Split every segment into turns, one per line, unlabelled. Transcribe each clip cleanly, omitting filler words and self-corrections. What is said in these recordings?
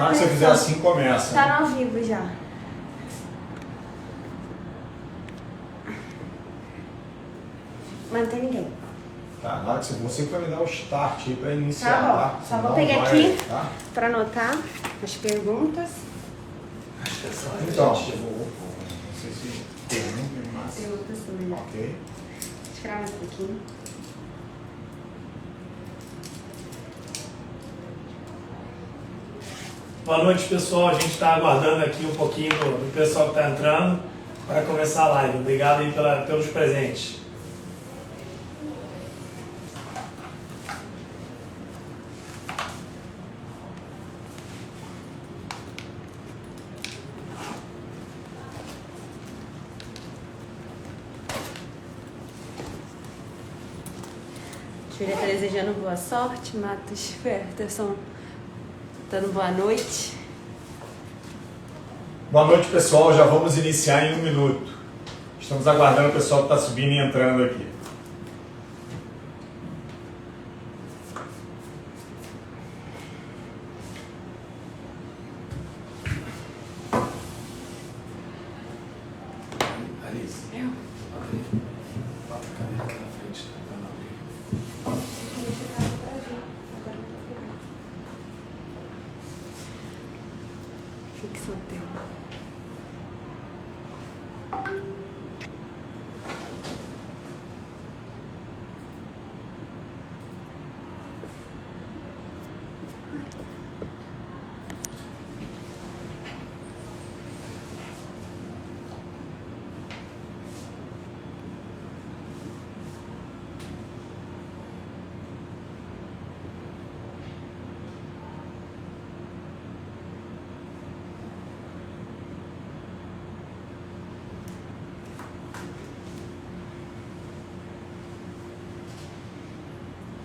Na hora que você fizer assim, começa.
Tá no ao vivo já. Mas não tem ninguém.
Tá, na hora que você vai me dar o start aí pra iniciar,
Tá bom.
tá?
Só
Senão
vou pegar
vai,
aqui
tá?
pra anotar as perguntas.
Acho que é só
Então,
a gente chegou.
não sei se pergunta, mas...
Tem outra sobre.
Ok.
Escreve um pouquinho.
Boa noite, pessoal. A gente está aguardando aqui um pouquinho do pessoal que está entrando para começar a live. Obrigado aí pelos presentes.
Júlia tá desejando boa sorte. Matos Ferterson dando boa noite.
Boa noite, pessoal. Já vamos iniciar em 1 minuto. Estamos aguardando o pessoal que está subindo e entrando aqui.
Alice.
Eu.
Bota a cadeira aqui na frente.
Fixa o teu.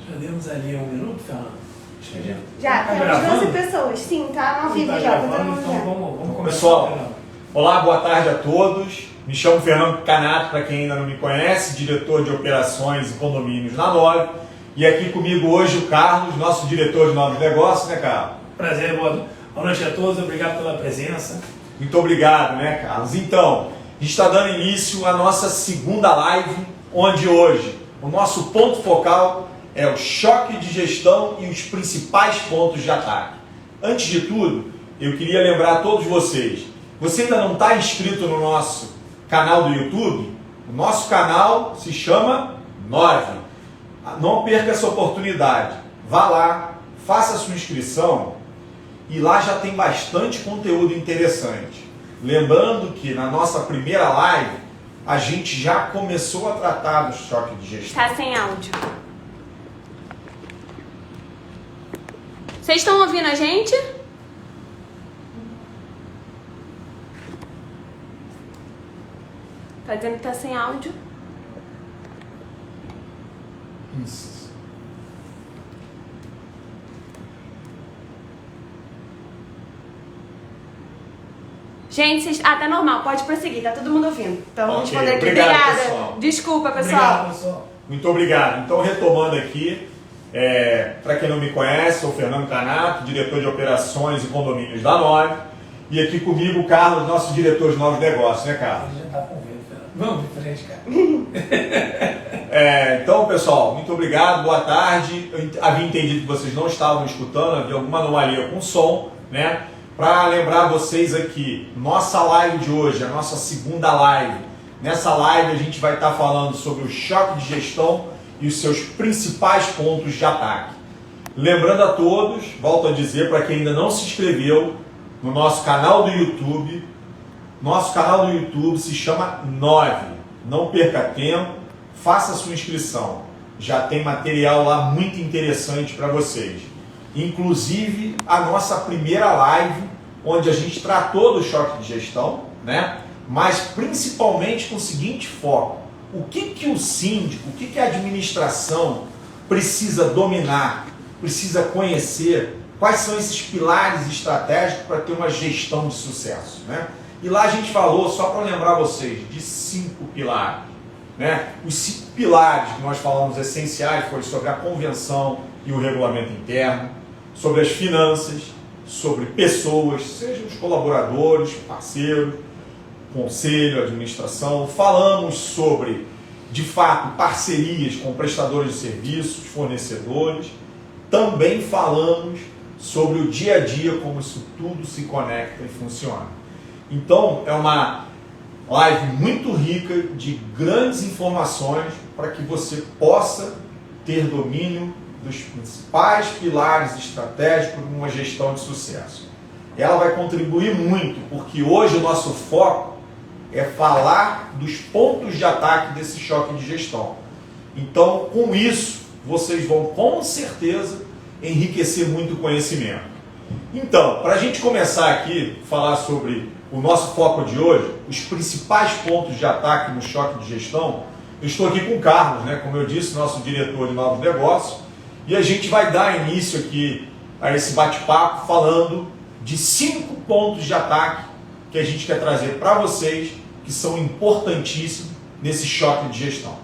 Já demos ali 1 minuto, Fernando?
Já,
Tá
temos
gravando?
12 pessoas. Sim, tá no ao vivo
Tá
já. Tá
gravando,
todo
então
mundo
vamos começar.
Pessoal,
Fernando.
olá, boa tarde a todos. Me chamo Fernando Canato, para quem ainda não me conhece, diretor de operações e condomínios na Nove. E aqui comigo hoje o Carlos, nosso diretor de novos negócios, né, Carlos?
Prazer, boa noite a todos. Obrigado pela presença.
Muito obrigado, né, Carlos? Então, a gente está dando início à nossa segunda live, onde hoje o nosso ponto focal é o choque de gestão e os principais pontos de ataque. Antes de tudo, eu queria lembrar a todos vocês, você ainda não está inscrito no nosso canal do YouTube? O nosso canal se chama Nove. Não perca essa oportunidade. Vá lá, faça a sua inscrição e lá já tem bastante conteúdo interessante. Lembrando que na nossa primeira live, a gente já começou a tratar do choque de gestão.
Tá sem áudio. Vocês estão ouvindo a gente? Tá dizendo que tá sem áudio.
Isso.
Gente, vocês... tá normal, pode prosseguir, tá todo mundo ouvindo. Então vamos
Ok,
responder aqui.
obrigado,
Obrigada.
pessoal.
Desculpa, pessoal.
Obrigado, pessoal.
Muito obrigado. Então, retomando aqui, para quem não me conhece, sou o Fernando Canato, diretor de operações e condomínios da Nove. E aqui comigo o Carlos, nosso diretor de novos negócios, né, Carlos?
Ele já tá com medo, Fernando. Vamos de frente, cara.
Então, pessoal, muito obrigado, boa tarde. Eu havia entendido que vocês não estavam escutando, havia alguma anomalia com o som, né? Para lembrar vocês aqui, nossa live de hoje, a nossa segunda live. Nessa live a gente vai estar falando sobre o choque de gestão e os seus principais pontos de ataque. Lembrando a todos, volto a dizer, para quem ainda não se inscreveu no nosso canal do YouTube, nosso canal do YouTube se chama Nove. Não perca tempo, faça a sua inscrição. Já tem material lá muito interessante para vocês. Inclusive a nossa primeira live, onde a gente tratou do choque de gestão, né? Mas principalmente com o seguinte foco: o que o síndico, o que a administração precisa dominar, precisa conhecer, quais são esses pilares estratégicos para ter uma gestão de sucesso, né? E lá a gente falou, só para lembrar vocês, de 5 pilares, né? Os 5 pilares que nós falamos essenciais foi sobre a convenção e o regulamento interno, sobre as finanças, sobre pessoas, sejam os colaboradores, parceiros, conselho, administração. Falamos sobre, de fato, parcerias com prestadores de serviços, fornecedores. Também falamos sobre o dia a dia, como isso tudo se conecta e funciona. Então, é uma live muito rica de grandes informações para que você possa ter domínio dos principais pilares estratégicos de uma gestão de sucesso. Ela vai contribuir muito, porque hoje o nosso foco é falar dos pontos de ataque desse choque de gestão. Então, com isso, vocês vão com certeza enriquecer muito o conhecimento. Então, para a gente começar aqui, falar sobre o nosso foco de hoje, os principais pontos de ataque no choque de gestão, eu estou aqui com o Carlos, né, como eu disse, nosso diretor de novos negócios, e a gente vai dar início aqui a esse bate-papo falando de 5 pontos de ataque que a gente quer trazer para vocês, que são importantíssimos nesse choque de gestão.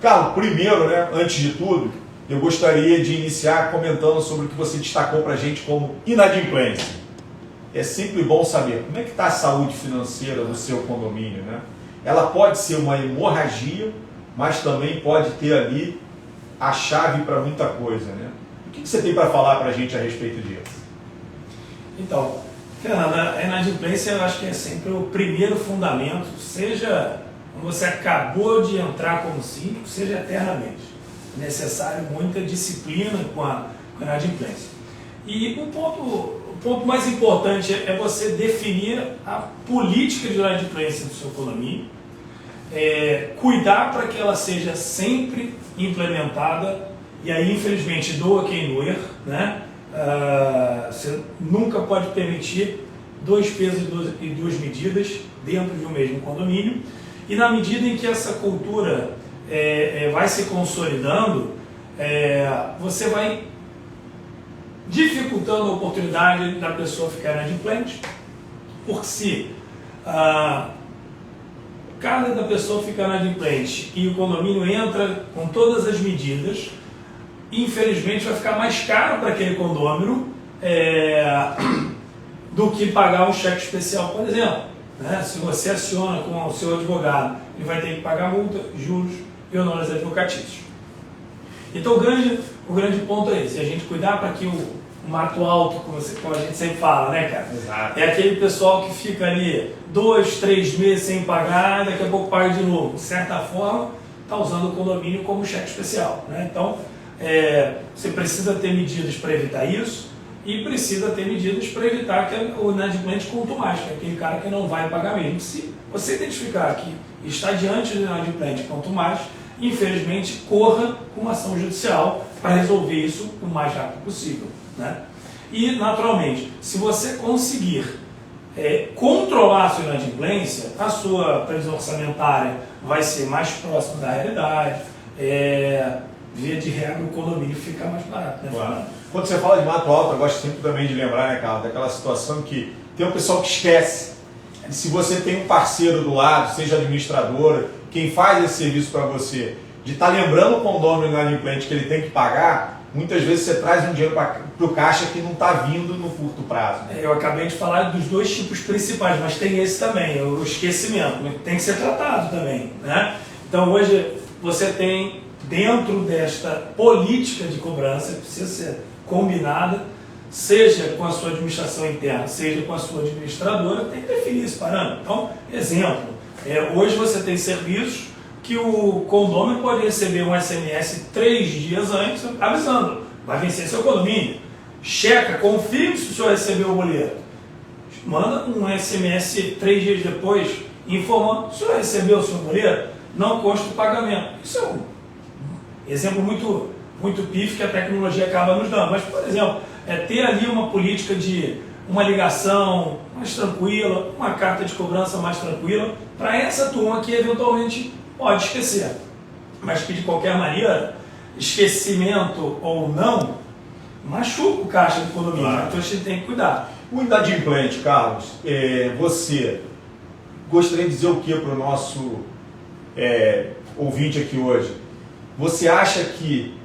Carlos, primeiro, né, antes de tudo, eu gostaria de iniciar comentando sobre o que você destacou para a gente como inadimplência. É sempre bom saber como é que está a saúde financeira do seu condomínio, né? Ela pode ser uma hemorragia, mas também pode ter ali a chave para muita coisa, né? O que você tem para falar para a gente a respeito disso?
Então, Fernando, a inadimplência eu acho que é sempre o primeiro fundamento, seja quando você acabou de entrar como síndico, seja eternamente. É necessário muita disciplina com a inadimplência. E o ponto mais importante é você definir a política de inadimplência do seu condomínio, cuidar para que ela seja sempre implementada, e aí infelizmente doa quem doer, né? Você nunca pode permitir 2 pesos e 2 medidas dentro de um mesmo condomínio, e na medida em que essa cultura vai se consolidando, você vai dificultando a oportunidade da pessoa ficar inadimplente, porque se cada da pessoa fica inadimplente e o condomínio entra com todas as medidas, infelizmente vai ficar mais caro para aquele condômino do que pagar um cheque especial, por exemplo. Né? Se você aciona com o seu advogado, ele vai ter que pagar multa, juros e honorários advocatícios. Então o grande ponto é esse, a gente cuidar para que o mato alto, como a gente sempre fala, né, cara?
Exato.
É aquele pessoal que fica ali 2, 3 meses sem pagar, daqui a pouco paga de novo. De certa forma, está usando o condomínio como cheque especial, né? Então, você precisa ter medidas para evitar isso e precisa ter medidas para evitar que o inadimplente contumaz, que é aquele cara que não vai pagar mesmo. Se você identificar que está diante do inadimplente contumaz, infelizmente, corra com uma ação judicial para resolver isso o mais rápido possível, né? E, naturalmente, se você conseguir controlar a sua inadimplência, a sua previsão orçamentária vai ser mais próxima da realidade, via de regra o condomínio fica mais barato, né?
Claro. Quando você fala de mato alto, eu gosto sempre também de lembrar, né, Carlos, daquela situação que tem um pessoal que esquece. E se você tem um parceiro do lado, seja administradora, quem faz esse serviço para você, de estar lembrando o condomínio inadimplente que ele tem que pagar, muitas vezes você traz um dinheiro para o caixa que não está vindo no curto prazo.
Eu acabei de falar dos 2 tipos principais, mas tem esse também, o esquecimento, tem que ser tratado também, né? Então hoje você tem, dentro desta política de cobrança, que precisa ser combinada, seja com a sua administração interna, seja com a sua administradora, tem que definir esse parâmetro. Então, exemplo, hoje você tem serviços que o condomínio pode receber um SMS 3 dias antes, avisando, vai vencer seu condomínio, checa, confirme se o senhor recebeu o boleto, manda um SMS 3 dias depois, informando, se o senhor recebeu o seu boleto, não consta o pagamento. Isso é um exemplo muito pífio que a tecnologia acaba nos dando, mas, por exemplo, ter ali uma política de uma ligação mais tranquila, uma carta de cobrança mais tranquila, para essa turma que eventualmente pode esquecer. Mas que de qualquer maneira, esquecimento ou não, machuca o caixa do condomínio, claro. Então a gente tem que cuidar.
O inadimplente, Carlos, você gostaria de dizer o que para o nosso ouvinte aqui hoje? Você acha que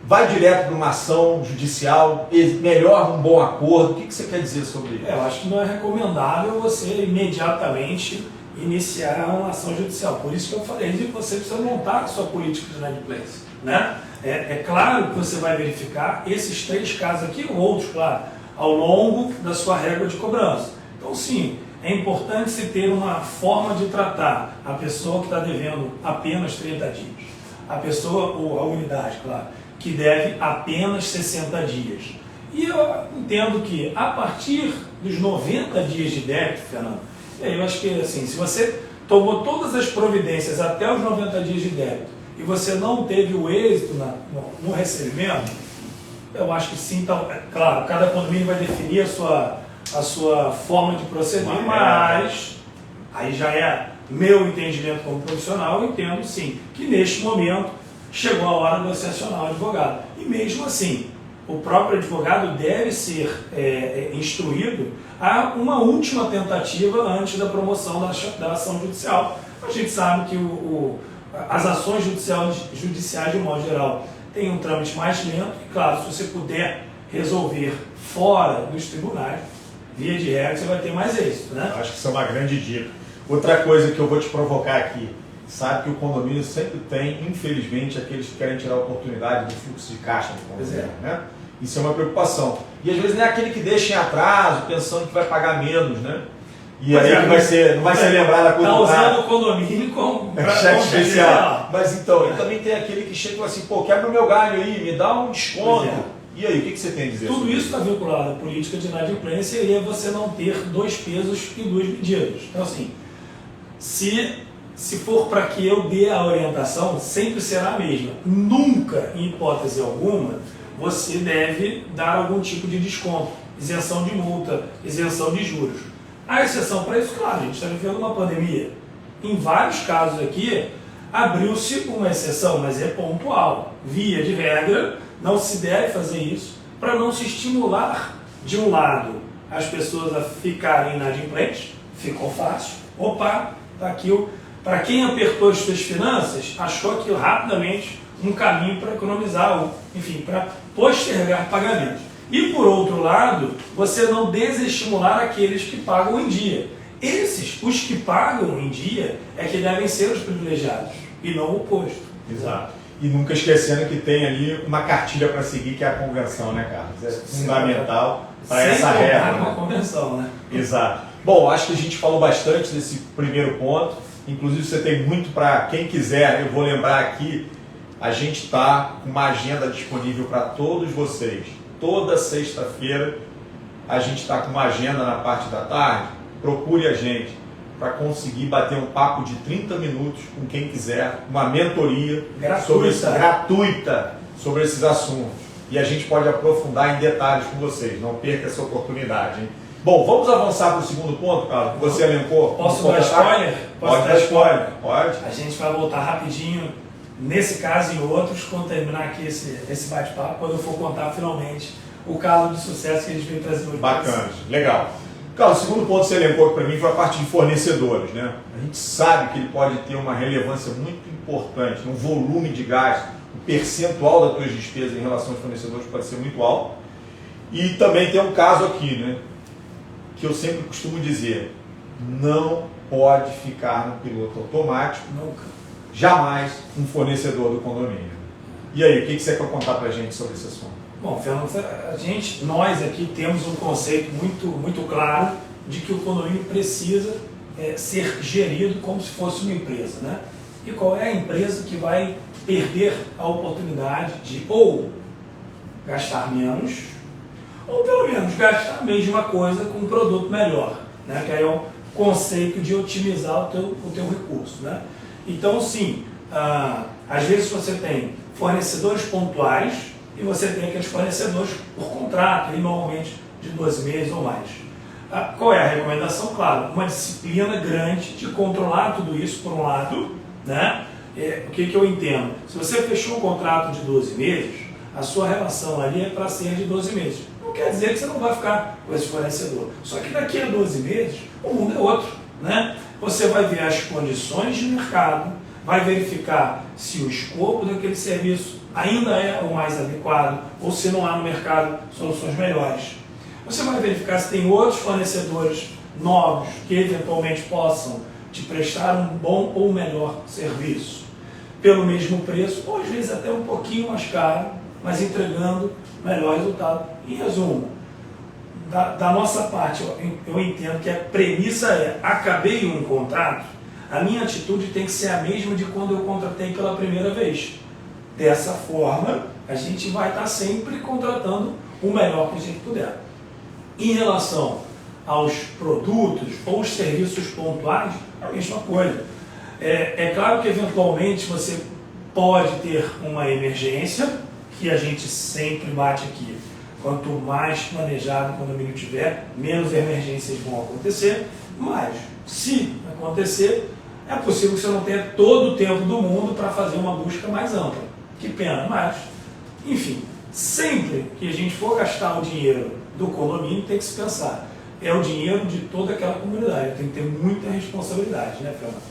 vai direto para uma ação judicial, melhor um bom acordo? O que você quer dizer sobre isso?
Eu acho que não é recomendável você imediatamente iniciar uma ação judicial. Por isso que eu falei que você precisa montar a sua política de inadimplência, né? É claro que você vai verificar esses 3 casos aqui, ou outros, claro, ao longo da sua régua de cobrança. Então, sim, é importante se ter uma forma de tratar a pessoa que está devendo apenas 30 dias, a pessoa, ou a unidade, claro, que deve apenas 60 dias. E eu entendo que a partir dos 90 dias de débito, Fernando, eu acho que assim, se você tomou todas as providências até os 90 dias de débito e você não teve o êxito no recebimento, eu acho que sim, então, claro, cada condomínio vai definir a sua forma de proceder, mas aí já é meu entendimento como profissional, eu entendo sim, que neste momento chegou a hora de você acionar o advogado. E mesmo assim, o próprio advogado deve ser instruído a uma última tentativa antes da promoção da ação judicial. A gente sabe que as ações judiciais, de um modo geral, têm um trâmite mais lento, e claro, se você puder resolver fora dos tribunais, via de regra, você vai ter mais êxito, né?
Eu acho que isso é uma grande dica. Outra coisa que eu vou te provocar aqui, sabe que o condomínio sempre tem, infelizmente, aqueles que querem tirar a oportunidade do fluxo de caixa do condomínio, né? Isso é uma preocupação. E às vezes não é aquele que deixa em atraso, pensando que vai pagar menos, né? E aí que não vai ser lembrado a coisa.
Está usando o condomínio como
cheque especial. Mas então, também tem aquele que chega e fala assim, pô, quebra o meu galho aí, me dá um desconto. E aí, o que você tem a dizer?
Tudo isso está vinculado à política de inadimplência e é você não ter 2 pesos e 2 medidas. Então, assim, se for para que eu dê a orientação, sempre será a mesma. Nunca, em hipótese alguma, você deve dar algum tipo de desconto, isenção de multa, isenção de juros. A exceção para isso, claro, a gente está vivendo uma pandemia. Em vários casos aqui, abriu-se uma exceção, mas é pontual. Via de regra, não se deve fazer isso para não se estimular, de um lado, as pessoas a ficarem inadimplentes, ficou fácil. Opa, está aqui para quem apertou as suas finanças, achou aqui rapidamente um caminho para economizar, enfim, para postergar pagamentos. E por outro lado, você não desestimular aqueles que pagam em dia. Os que pagam em dia, é que devem ser os privilegiados, e não o oposto.
Exato. E nunca esquecendo que tem ali uma cartilha para seguir, que é a convenção, né, Carlos? É fundamental para essa regra.
Uma convenção, né?
Exato. Bom, acho que a gente falou bastante desse primeiro ponto. Inclusive, você tem muito para quem quiser. Eu vou lembrar aqui, a gente está com uma agenda disponível para todos vocês. Toda sexta-feira a gente está com uma agenda na parte da tarde. Procure a gente para conseguir bater um papo de 30 minutos com quem quiser, uma mentoria gratuita sobre esses assuntos. E a gente pode aprofundar em detalhes com vocês. Não perca essa oportunidade, hein? Bom, vamos avançar para o segundo ponto, Carlos, que você elencou.
Posso dar spoiler?
Pode dar spoiler. Pode.
A gente vai voltar rapidinho, nesse caso e em outros, quando terminar aqui esse bate-papo, quando eu for contar finalmente o caso de sucesso que a gente veio trazer hoje.
Bacana, legal. Carlos, o segundo ponto que você elencou para mim foi a parte de fornecedores, né? A gente sabe que ele pode ter uma relevância muito importante, um volume de gasto, o percentual das tuas despesas em relação aos fornecedores pode ser muito alto. E também tem um caso aqui, né? Que eu sempre costumo dizer, não pode ficar no piloto automático, nunca, jamais, um fornecedor do condomínio. E aí, o que você quer contar para a gente sobre esse assunto?
Bom, Fernando, nós aqui temos um conceito muito claro de que o condomínio precisa ser gerido como se fosse uma empresa, né? E qual é a empresa que vai perder a oportunidade de ou gastar menos, ou pelo menos gastar a mesma coisa com um produto melhor, né? Que aí é o conceito de otimizar o teu recurso, né? Então, sim, às vezes você tem fornecedores pontuais e você tem aqueles fornecedores por contrato, e normalmente de 12 meses ou mais. Qual é a recomendação? Claro, uma disciplina grande de controlar tudo isso, por um lado, né? O que eu entendo? Se você fechou um contrato de 12 meses, a sua relação ali é para ser de 12 meses. Não quer dizer que você não vai ficar com esse fornecedor. Só que daqui a 12 meses, o mundo é outro, né? Você vai ver as condições de mercado, vai verificar se o escopo daquele serviço ainda é o mais adequado ou se não há no mercado soluções melhores. Você vai verificar se tem outros fornecedores novos que eventualmente possam te prestar um bom ou melhor serviço pelo mesmo preço, ou às vezes até um pouquinho mais caro, mas entregando melhor resultado. Em resumo, da nossa parte, eu entendo que a premissa é: acabei um contrato, a minha atitude tem que ser a mesma de quando eu contratei pela primeira vez. Dessa forma, a gente vai estar sempre contratando o melhor que a gente puder. Em relação aos produtos ou os serviços pontuais, a mesma coisa. É claro que eventualmente você pode ter uma emergência, que a gente sempre bate aqui. Quanto mais planejado o condomínio tiver, menos emergências vão acontecer. Mas, se acontecer, é possível que você não tenha todo o tempo do mundo para fazer uma busca mais ampla. Que pena, mas, enfim, sempre que a gente for gastar o dinheiro do condomínio, tem que se pensar: é o dinheiro de toda aquela comunidade, tem que ter muita responsabilidade, né, Fernando?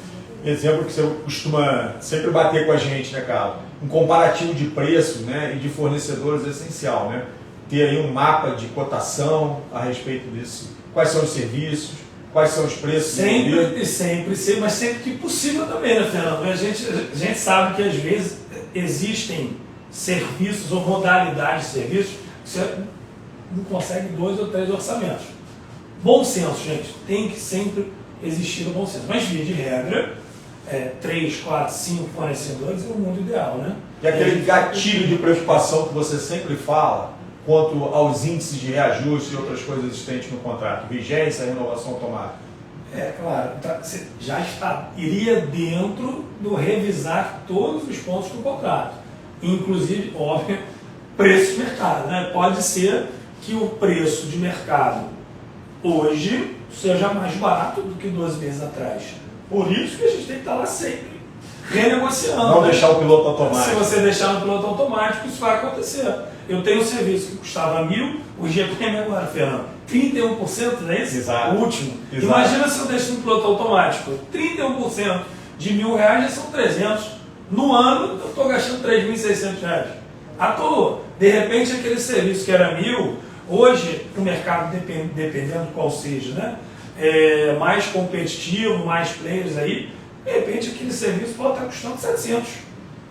Exemplo que você costuma sempre bater com a gente, né, Carlos? Um comparativo de preços, né, e de fornecedores é essencial, né? Ter aí um mapa de cotação a respeito disso. Quais são os serviços, quais são os preços.
Sempre, mas sempre que possível também, né, Fernando? A gente sabe que às vezes existem serviços ou modalidades de serviços que você não consegue 2 ou 3 orçamentos. Bom senso, gente, tem que sempre existir o bom senso. Mas, via de regra, 3, 4, 5 fornecedores é o mundo ideal, né?
E aquele gatilho de preocupação que você sempre fala quanto aos índices de reajuste e outras coisas existentes no contrato, vigência, renovação automática.
Claro, iria dentro do revisar todos os pontos do contrato, inclusive, óbvio, preço de mercado, né? Pode ser que o preço de mercado hoje seja mais barato do que 2 meses atrás. Por isso que a gente tem que estar lá sempre renegociando.
Não deixar o piloto automático.
Se você deixar no piloto automático, isso vai acontecer. Eu tenho um serviço que custava 1.000, o GPM agora, Fernando, 31%, não é isso?
Exato.
O último.
Exato.
Imagina se eu deixo no piloto automático. 31% de R$1.000 já são 300. No ano, eu estou gastando R$3.600. À toa. De repente, aquele serviço que era 1.000, hoje, o mercado, dependendo qual seja, né? Mais competitivo, mais players aí, de repente aquele serviço pode estar custando 700.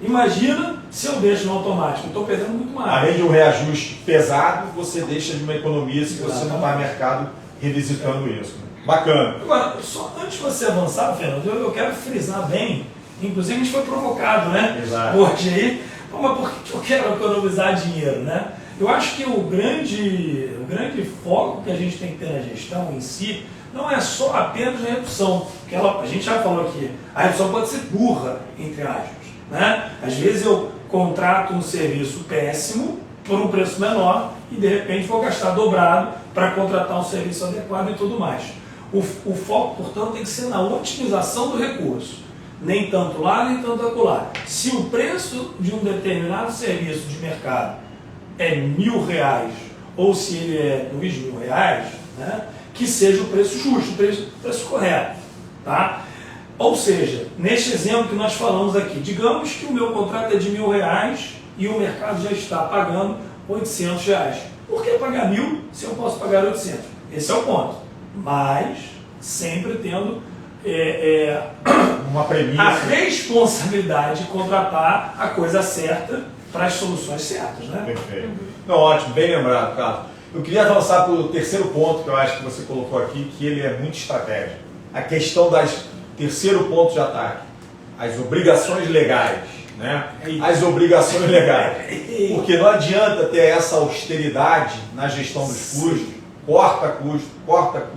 Imagina se eu deixo no automático, eu estou perdendo muito mais.
Além de um reajuste pesado, você deixa de uma economia se você não está no mercado revisitando isso. Bacana.
Agora, só antes de você avançar, Fernando, eu quero frisar bem, inclusive a gente foi provocado, né?
Exato.
Hoje aí, mas por que eu quero economizar dinheiro, né? Eu acho que o grande foco que a gente tem que ter na gestão em si não é só apenas a redução, porque a gente já falou aqui, a redução pode ser burra, entre aspas, né? Às vezes eu contrato um serviço péssimo por um preço menor e de repente vou gastar dobrado para contratar um serviço adequado e tudo mais. O foco, portanto, tem que ser na otimização do recurso, nem tanto lá, nem tanto acolá. Se o preço de um determinado serviço de mercado é R$1.000 ou se ele é R$2.000, né? Que seja o preço justo, o preço correto. Tá? Ou seja, neste exemplo que nós falamos aqui, digamos que o meu contrato é de R$1.000 e o mercado já está pagando R$800. Por que pagar 1.000 se eu posso pagar 800? Esse é o ponto. Mas sempre tendo
uma premissa,
a responsabilidade de contratar a coisa certa para as soluções certas, né?
Perfeito. Não, ótimo, bem lembrado, Carlos. Eu queria avançar para o terceiro ponto que eu acho que você colocou aqui, que ele é muito estratégico. A questão terceiro ponto de ataque, as obrigações legais, né? As obrigações legais. Porque não adianta ter essa austeridade na gestão dos custos, corta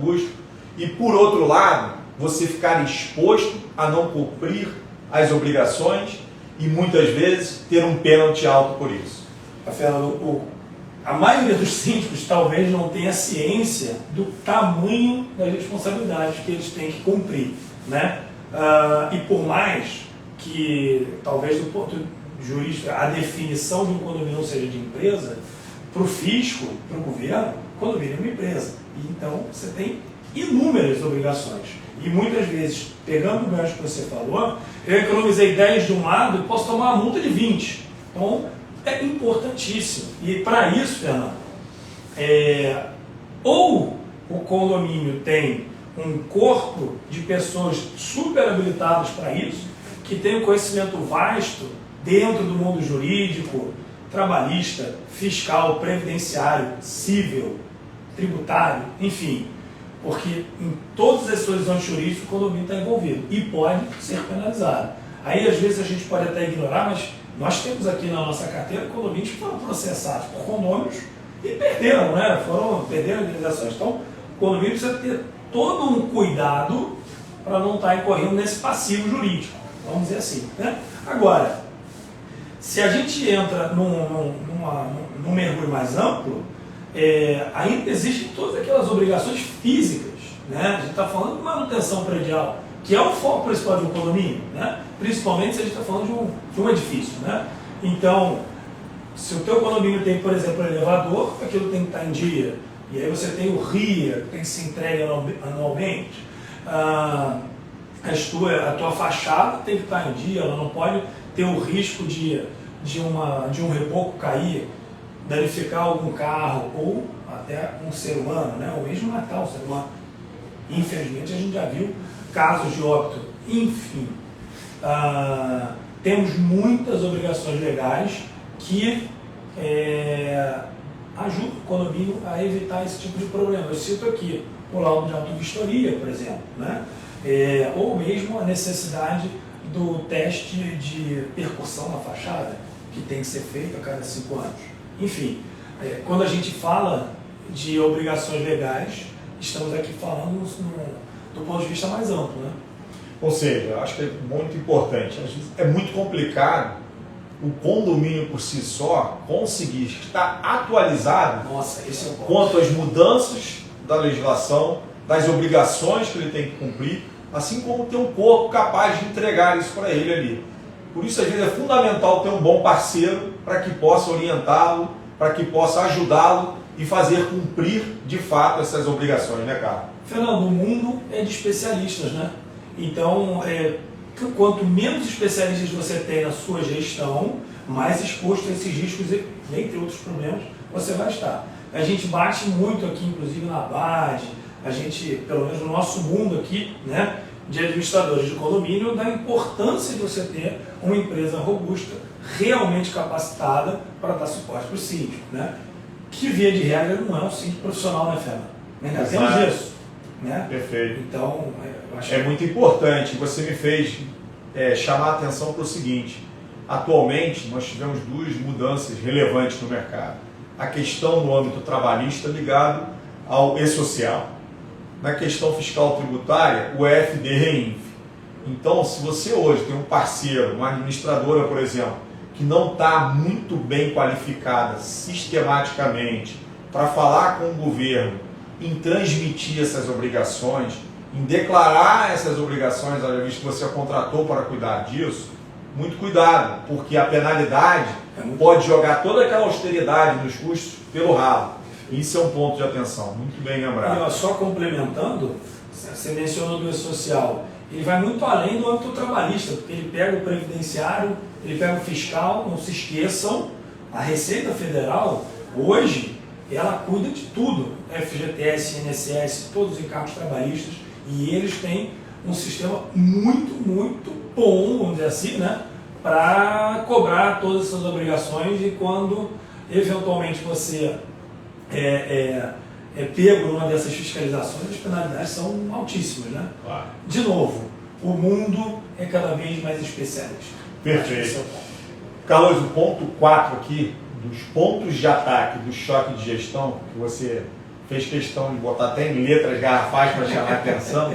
custo, e por outro lado, você ficar exposto a não cumprir as obrigações e muitas vezes ter um pênalti alto por isso.
Fernando, a maioria dos síndicos talvez não tenha ciência do tamanho das responsabilidades que eles têm que cumprir, né? E por mais que, talvez do ponto jurídico, a definição de um condomínio não seja de empresa, para o fisco, para o governo, condomínio é uma empresa. E então você tem inúmeras obrigações. E muitas vezes, pegando o gancho que você falou, eu economizei 10 de um lado e posso tomar uma multa de 20. Então, é importantíssimo. E para isso, Fernando, ou o condomínio tem um corpo de pessoas super habilitadas para isso, que tem um conhecimento vasto dentro do mundo jurídico, trabalhista, fiscal, previdenciário, civil, tributário, enfim. Porque em todas as soluções jurídicas o condomínio está envolvido e pode ser penalizado. Aí às vezes a gente pode até ignorar, mas nós temos aqui na nossa carteira condomínios que foram processados por condôminos e perderam, né? Perderam a indenizações. Então o condomínio precisa ter todo um cuidado para não estar incorrendo nesse passivo jurídico, vamos dizer assim, né? Agora, se a gente entra num mergulho mais amplo, ainda existem todas aquelas obrigações físicas, né? A gente está falando de manutenção predial, que é o foco principal de um condomínio, né? Principalmente se a gente está falando de um edifício, né? Então, se o teu condomínio tem, por exemplo, um elevador, aquilo tem que estar em dia, e aí você tem o RIA, que tem que ser entregue anualmente, a tua fachada tem que estar em dia, ela não pode ter o risco de um reboco cair, danificar algum carro ou até um ser humano, né? Ou mesmo matar um ser humano. Infelizmente a gente já viu casos de óbito. Enfim, temos muitas obrigações legais que ajudam o condomínio a evitar esse tipo de problema. Eu cito aqui o laudo de autovistoria, por exemplo, né? Ou mesmo a necessidade do teste de percussão na fachada, que tem que ser feito a cada 5 anos. Enfim, quando a gente fala de obrigações legais, estamos aqui falando do ponto de vista mais amplo, né?
Ou seja, eu acho que é muito importante. É muito complicado o condomínio por si só conseguir estar atualizado.
Nossa, esse é o ponto.
Quanto às mudanças da legislação, das obrigações que ele tem que cumprir, assim como ter um corpo capaz de entregar isso para ele ali. Por isso, às vezes, é fundamental ter um bom parceiro para que possa orientá-lo, para que possa ajudá-lo e fazer cumprir de fato essas obrigações, né, cara?
Fernando, o mundo é de especialistas, né? Então, quanto menos especialistas você tem na sua gestão, mais exposto a esses riscos e, entre outros problemas, você vai estar. A gente bate muito aqui, inclusive na BAD, a gente, pelo menos no nosso mundo aqui, né, de administradores de condomínio, da importância de você ter uma empresa robusta, realmente capacitada para dar suporte para o síndico, né? Que via de regra não é um síndico profissional, né, Fernando? Ainda temos isso, né?
Perfeito.
Então, eu acho
é muito importante. Você me fez chamar a atenção para o seguinte: atualmente nós tivemos 2 mudanças relevantes no mercado. A questão no âmbito trabalhista ligado ao e-social. Na questão fiscal tributária, o EFD-REINF. Então, se você hoje tem um parceiro, uma administradora, por exemplo, que não está muito bem qualificada sistematicamente para falar com o governo, em transmitir essas obrigações, em declarar essas obrigações, à vista que você a contratou para cuidar disso, muito cuidado, porque a penalidade pode jogar toda aquela austeridade nos custos pelo ralo. Isso é um ponto de atenção, muito bem lembrado.
E só complementando, você mencionou do e-social, ele vai muito além do âmbito trabalhista, porque ele pega o previdenciário, ele pega o fiscal, não se esqueçam, a Receita Federal, hoje, ela cuida de tudo, FGTS, INSS, todos os encargos trabalhistas, e eles têm um sistema muito, muito bom, vamos dizer assim, né, para cobrar todas essas obrigações, e quando eventualmente você pego numa dessas fiscalizações, as penalidades são altíssimas, né?
Claro.
De novo, o mundo é cada vez mais especialista.
Perfeito. Carlos, o ponto 4 aqui, dos pontos de ataque do choque de gestão, que você fez questão de botar até em letras garrafais para chamar a atenção,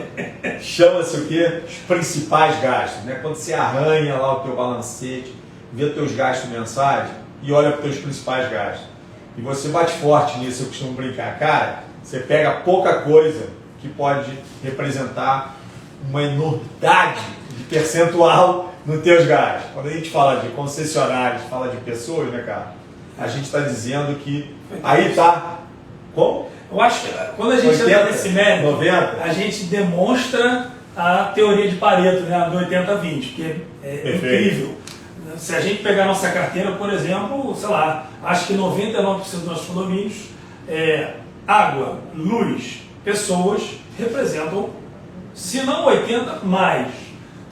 chama-se o quê? Os principais gastos, né? Quando você arranha lá o teu balancete, vê os teus gastos mensais e olha para os teus principais gastos. E você bate forte nisso, eu costumo brincar. Cara, você pega pouca coisa que pode representar uma enormidade de percentual nos teus gastos. Quando a gente fala de concessionários, fala de pessoas, né, cara? A gente está dizendo que aí tá... Como?
Eu acho que quando a gente entra nesse mérito,
90?
a gente demonstra a teoria de Pareto, né, do 80-20, que é incrível. Se a gente pegar a nossa carteira, por exemplo, sei lá, acho que 99% dos nossos condomínios, água, luz, pessoas representam, se não 80%, mais,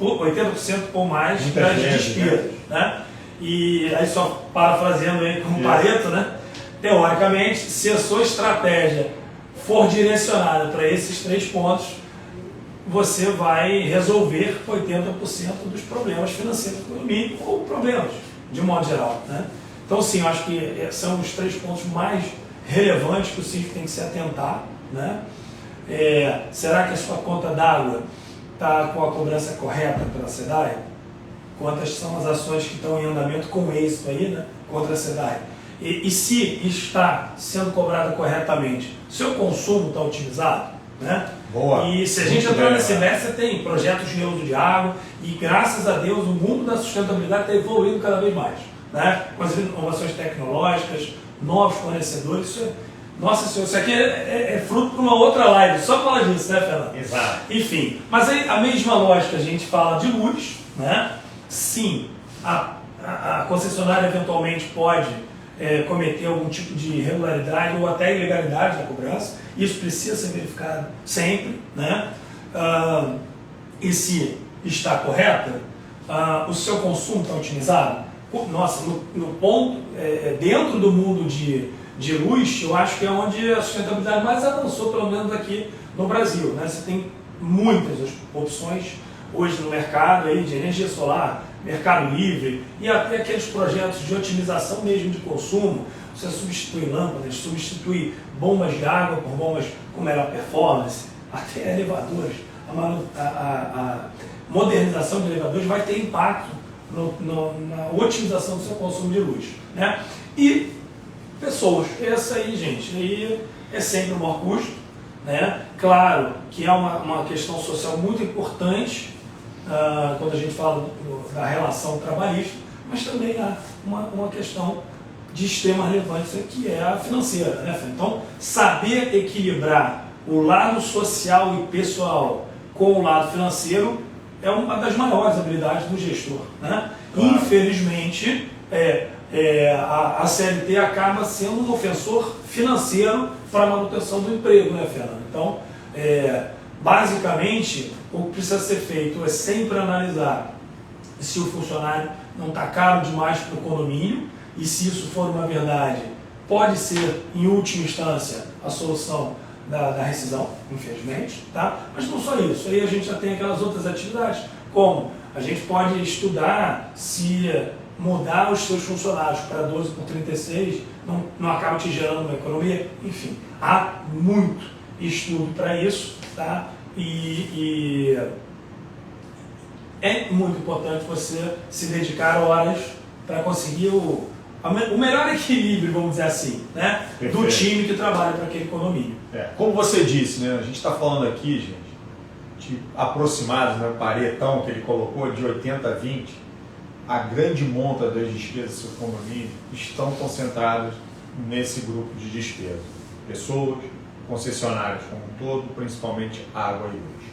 80% ou mais das despesas. Né? E aí só parafraseando aí com o Pareto, né? Teoricamente, se a sua estratégia for direcionada para esses 3 pontos, você vai resolver 80% dos problemas financeiros do condomínio, ou problemas, de modo geral. Né? Então, sim, eu acho que são os 3 pontos mais relevantes que o síndico tem que se atentar. Né? Será que a sua conta d'água está com a cobrança correta pela SEDAI? Quantas são as ações que estão em andamento com êxito aí, né, contra a SEDAI? E se está sendo cobrada corretamente, seu consumo está otimizado? Né?
Boa.
E se a gente entrar nesse mês, você tem projetos de reuso de água e, graças a Deus, o mundo da sustentabilidade está evoluindo cada vez mais. Né? Com as inovações tecnológicas, novos fornecedores. Nossa Senhora, isso aqui é fruto de uma outra live, só falar disso, né, Fernando?
Exato.
Enfim, mas aí a mesma lógica, a gente fala de luz, né? Sim, a concessionária eventualmente pode cometer algum tipo de irregularidade ou até ilegalidade na cobrança, isso precisa ser verificado sempre, né? E se está correta, o seu consumo está otimizado? Nossa, no ponto, dentro do mundo de luz, eu acho que é onde a sustentabilidade mais avançou, pelo menos aqui no Brasil. Né? Você tem muitas opções hoje no mercado aí, de energia solar, mercado livre, e até aqueles projetos de otimização mesmo de consumo. Você substitui lâmpadas, substitui bombas de água por bombas com melhor performance, até elevadores. A modernização de elevadores vai ter impacto na otimização do seu consumo de luz. Né? E pessoas, essa aí, gente, aí é sempre o maior custo, né? Claro que é uma questão social muito importante quando a gente fala da relação trabalhista, mas também há uma questão de extrema relevância que é a financeira, né, Fê? Então, saber equilibrar o lado social e pessoal com o lado financeiro é uma das maiores habilidades do gestor, né? Claro. Infelizmente, a CLT acaba sendo um ofensor financeiro para a manutenção do emprego, né, Fernando? Então, basicamente, o que precisa ser feito é sempre analisar se o funcionário não está caro demais para o condomínio e, se isso for uma verdade, pode ser, em última instância, a solução da rescisão, infelizmente, tá? Mas não só isso, aí a gente já tem aquelas outras atividades, como a gente pode estudar se mudar os seus funcionários para 12 por 36 não acaba te gerando uma economia. Enfim, há muito estudo para isso, tá? E é muito importante você se dedicar horas para conseguir o melhor equilíbrio, vamos dizer assim, né? Do time que trabalha para aquele condomínio.
Como você disse, né? A gente está falando aqui, gente, de aproximados, né, o paretão que ele colocou de 80 a 20, a grande monta das despesas do seu condomínio estão concentradas nesse grupo de despesas. Pessoas, concessionários como um todo, principalmente água e luz.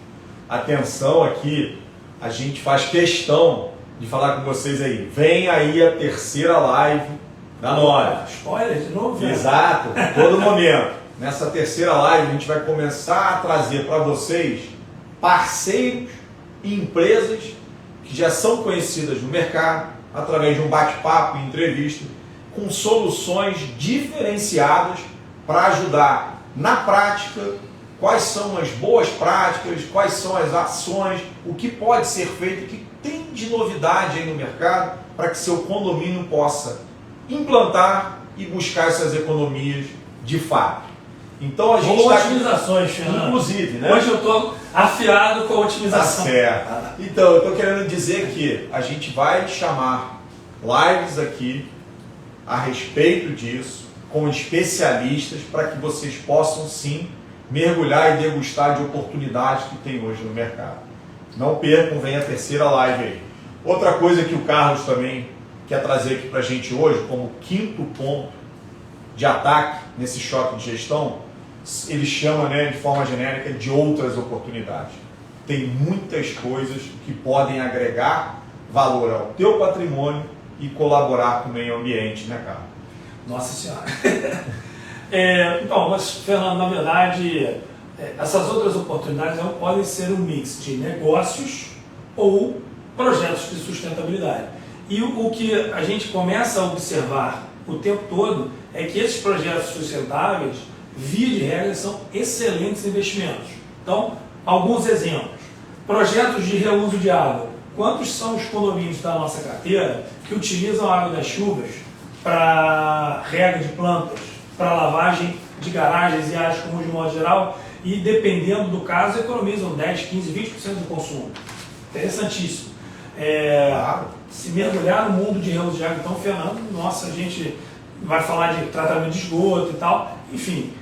Atenção aqui, a gente faz questão de falar com vocês aí. Vem aí a terceira live da Nora.
Spoiler de novo?
Exato, todo momento. Nessa terceira live a gente vai começar a trazer para vocês parceiros e empresas que já são conhecidas no mercado, através de um bate-papo e entrevista, com soluções diferenciadas para ajudar na prática, quais são as boas práticas, quais são as ações, o que pode ser feito, o que tem de novidade aí no mercado, para que seu condomínio possa implantar e buscar essas economias de fato. Então a gente
otimizações, Fernando.
Inclusive, né?
Hoje eu estou afiado com a otimização.
Tá certo. Então, eu estou querendo dizer que a gente vai chamar lives aqui a respeito disso, com especialistas, para que vocês possam sim mergulhar e degustar de oportunidades que tem hoje no mercado. Não percam, vem a terceira live aí. Outra coisa que o Carlos também quer trazer aqui para a gente hoje, como quinto ponto de ataque nesse choque de gestão, ele chama, né, de forma genérica, de outras oportunidades. Tem muitas coisas que podem agregar valor ao teu patrimônio e colaborar com o meio ambiente, né, cara?
Nossa Senhora. Então, mas, Fernando, na verdade, essas outras oportunidades podem ser um mix de negócios ou projetos de sustentabilidade. E o que a gente começa a observar o tempo todo é que esses projetos sustentáveis, via de regra, são excelentes investimentos. Então, alguns exemplos. Projetos de reuso de água. Quantos são os condomínios da nossa carteira que utilizam a água das chuvas para rega de plantas, para lavagem de garagens e áreas comuns de modo geral, e dependendo do caso, economizam 10, 15, 20% do consumo. Interessantíssimo. Se mergulhar no mundo de reuso de água, então, Fernando, nossa, a gente vai falar de tratamento de esgoto e tal. Enfim,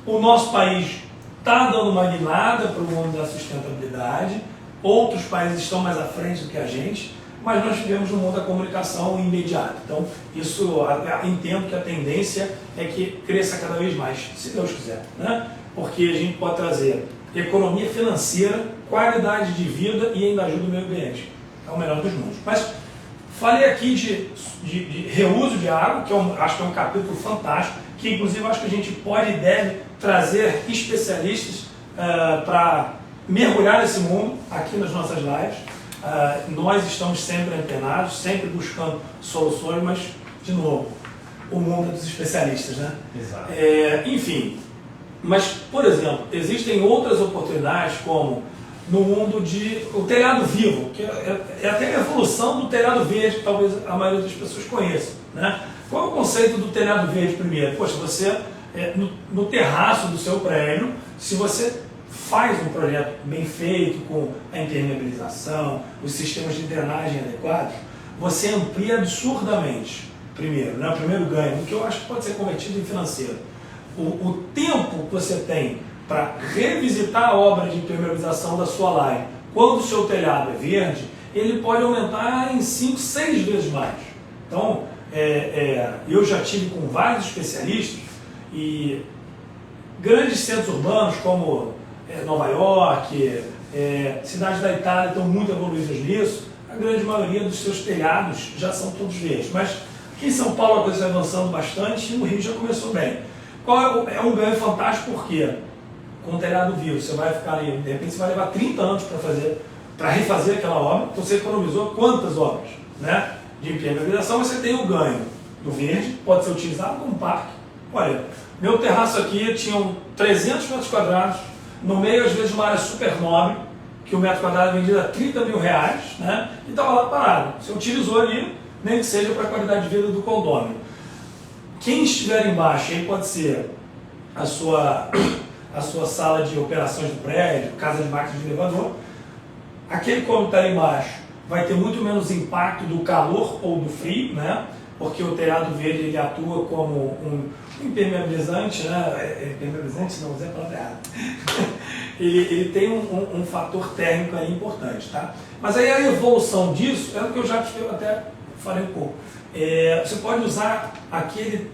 o nosso país está dando uma guinada para o mundo da sustentabilidade, outros países estão mais à frente do que a gente, mas nós vivemos no mundo da comunicação imediata. Então, isso, eu entendo que a tendência é que cresça cada vez mais, se Deus quiser, né? Porque a gente pode trazer economia financeira, qualidade de vida e ainda ajuda o meio ambiente. É o melhor dos mundos. Mas falei aqui de reuso de água, que acho que é um capítulo fantástico, que inclusive acho que a gente pode e deve trazer especialistas para mergulhar nesse mundo aqui nas nossas lives. Nós estamos sempre antenados, sempre buscando soluções, mas, de novo, o mundo dos especialistas, né?
Exato.
Enfim, mas, por exemplo, existem outras oportunidades, como no mundo o telhado vivo, que é até a evolução do telhado verde, que talvez a maioria das pessoas conheça, né? Qual é o conceito do telhado verde primeiro? Poxa, você, no terraço do seu prédio, se você faz um projeto bem feito, com a impermeabilização, os sistemas de drenagem adequados, você amplia absurdamente, primeiro, né? O primeiro ganho, o que eu acho que pode ser convertido em financeiro. O tempo que você tem para revisitar a obra de impermeabilização da sua laje, quando o seu telhado é verde, ele pode aumentar em 5, 6 vezes mais. Então, eu já tive com vários especialistas e grandes centros urbanos como Nova York, cidades da Itália estão muito evoluídas nisso. A grande maioria dos seus telhados já são todos verdes. Mas aqui em São Paulo a coisa está avançando bastante e no Rio já começou bem. É um ganho fantástico porque com o telhado vivo você vai ficar ali, de repente você vai levar 30 anos para refazer aquela obra, então você economizou quantas obras, né, de impermeabilização. Você tem o ganho do verde, pode ser utilizado como parque. Olha, meu terraço aqui tinha 300 metros quadrados, no meio às vezes uma área super nobre, que o metro quadrado é vendido a 30 mil reais, né, e estava lá parado. Você utilizou ali, nem que seja para a qualidade de vida do condomínio. Quem estiver embaixo, aí pode ser a sua sala de operações do prédio, casa de máquinas de elevador. Aquele cômodo que está embaixo vai ter muito menos impacto do calor ou do frio, né? Porque o telhado verde ele atua como um impermeabilizante, né? Impermeabilizante não, usei a palavra errada. ele tem um fator térmico aí importante, tá? Mas aí a evolução disso é o que eu já até falei um pouco. Você pode usar aquele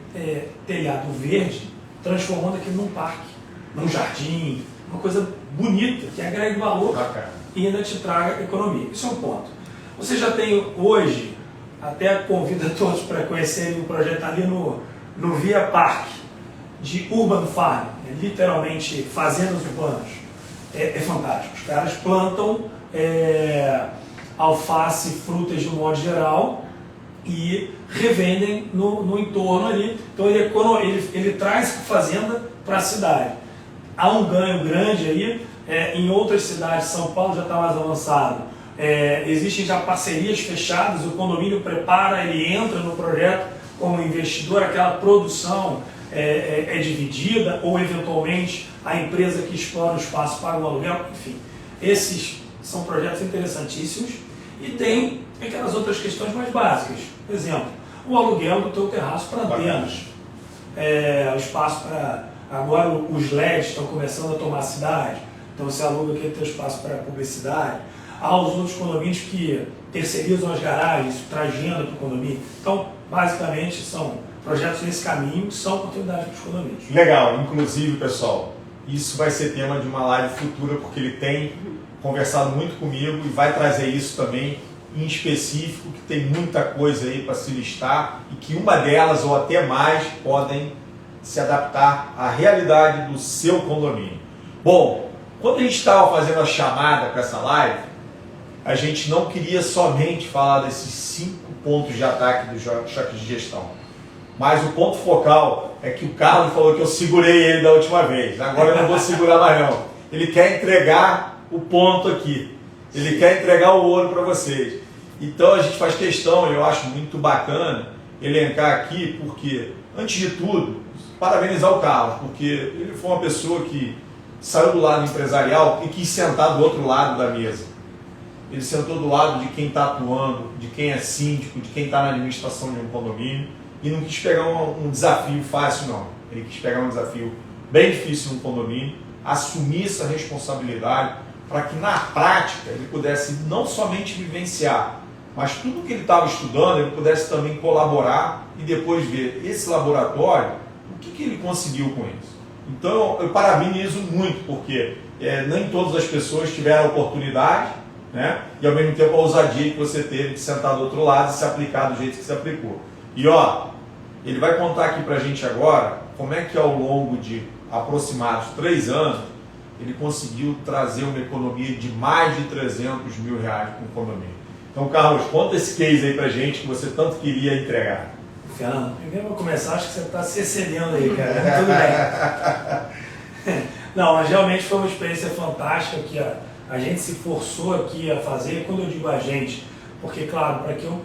telhado verde, transformando aquilo num parque, num jardim, uma coisa bonita, que agrega valor e ainda te traga economia. Isso é um ponto. Você já tem hoje, até convido a todos para conhecerem o projeto ali no Via Parque, de Urban Farm, literalmente fazendas urbanas. É fantástico. Os caras plantam alface, frutas de um modo geral, e revendem no entorno ali. Então ele traz a fazenda para a cidade. Há um ganho grande aí. Em outras cidades, São Paulo já está mais avançado. Existem já parcerias fechadas, o condomínio prepara, ele entra no projeto como investidor, aquela produção é dividida, ou eventualmente a empresa que explora o espaço paga o aluguel. Enfim, esses são projetos interessantíssimos. E tem aquelas outras questões mais básicas. Por exemplo, o aluguel do teu terraço para antenas. O espaço para... Agora os LEDs estão começando a tomar a cidade, então você aluga aquele teu espaço para publicidade. Há os outros condomínios que terceirizam as garagens, isso traz renda para o condomínio. Então, basicamente, são projetos nesse caminho que são oportunidades para os condomínios.
Legal. Inclusive, pessoal, isso vai ser tema de uma live futura, porque ele tem conversado muito comigo e vai trazer isso também em específico, que tem muita coisa aí para se listar e que uma delas ou até mais podem se adaptar à realidade do seu condomínio. Bom, quando a gente estava fazendo a chamada para essa live, a gente não queria somente falar desses 5 pontos de ataque do choque de gestão, mas o ponto focal é que o Carlos falou que eu segurei ele da última vez, agora eu não vou segurar mais não. Ele quer entregar o ponto aqui, ele quer entregar o ouro para vocês. Então a gente faz questão, eu acho muito bacana elencar aqui, porque antes de tudo, parabenizar o Carlos, porque ele foi uma pessoa que saiu do lado empresarial e quis sentar do outro lado da mesa. Ele sentou do lado de quem está atuando, de quem é síndico, de quem está na administração de um condomínio e não quis pegar um desafio fácil, não. Ele quis pegar um desafio bem difícil no condomínio, assumir essa responsabilidade para que na prática ele pudesse não somente vivenciar, mas tudo que ele estava estudando ele pudesse também colaborar e depois ver esse laboratório, o que ele conseguiu com isso. Então eu parabenizo muito, porque nem todas as pessoas tiveram a oportunidade, né? E ao mesmo tempo a ousadia que você teve de sentar do outro lado e se aplicar do jeito que se aplicou. E ó, ele vai contar aqui pra gente agora como é que ao longo de aproximados 3 anos ele conseguiu trazer uma economia de mais de 300 mil reais com o condomínio. Então, Carlos, conta esse case aí pra gente que você tanto queria entregar.
Fernando, primeiro vou começar, acho que você está se excedendo aí, cara. Tudo bem. Não, mas realmente foi uma experiência fantástica que a gente se forçou aqui a fazer. Quando eu digo a gente, porque, claro, para que eu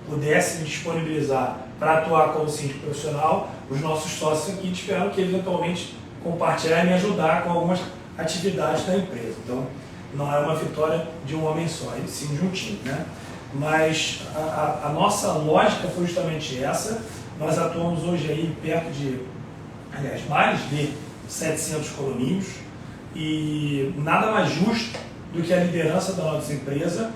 pudesse me disponibilizar para atuar como síndico profissional, os nossos sócios aqui tiveram que eventualmente compartilhar e me ajudar com algumas atividades da empresa. Então, não é uma vitória de um homem só, e sim de um time, né? Mas a nossa lógica foi justamente essa. Nós atuamos hoje aí perto de, aliás, mais de 700 condomínios e nada mais justo do que a liderança da nossa empresa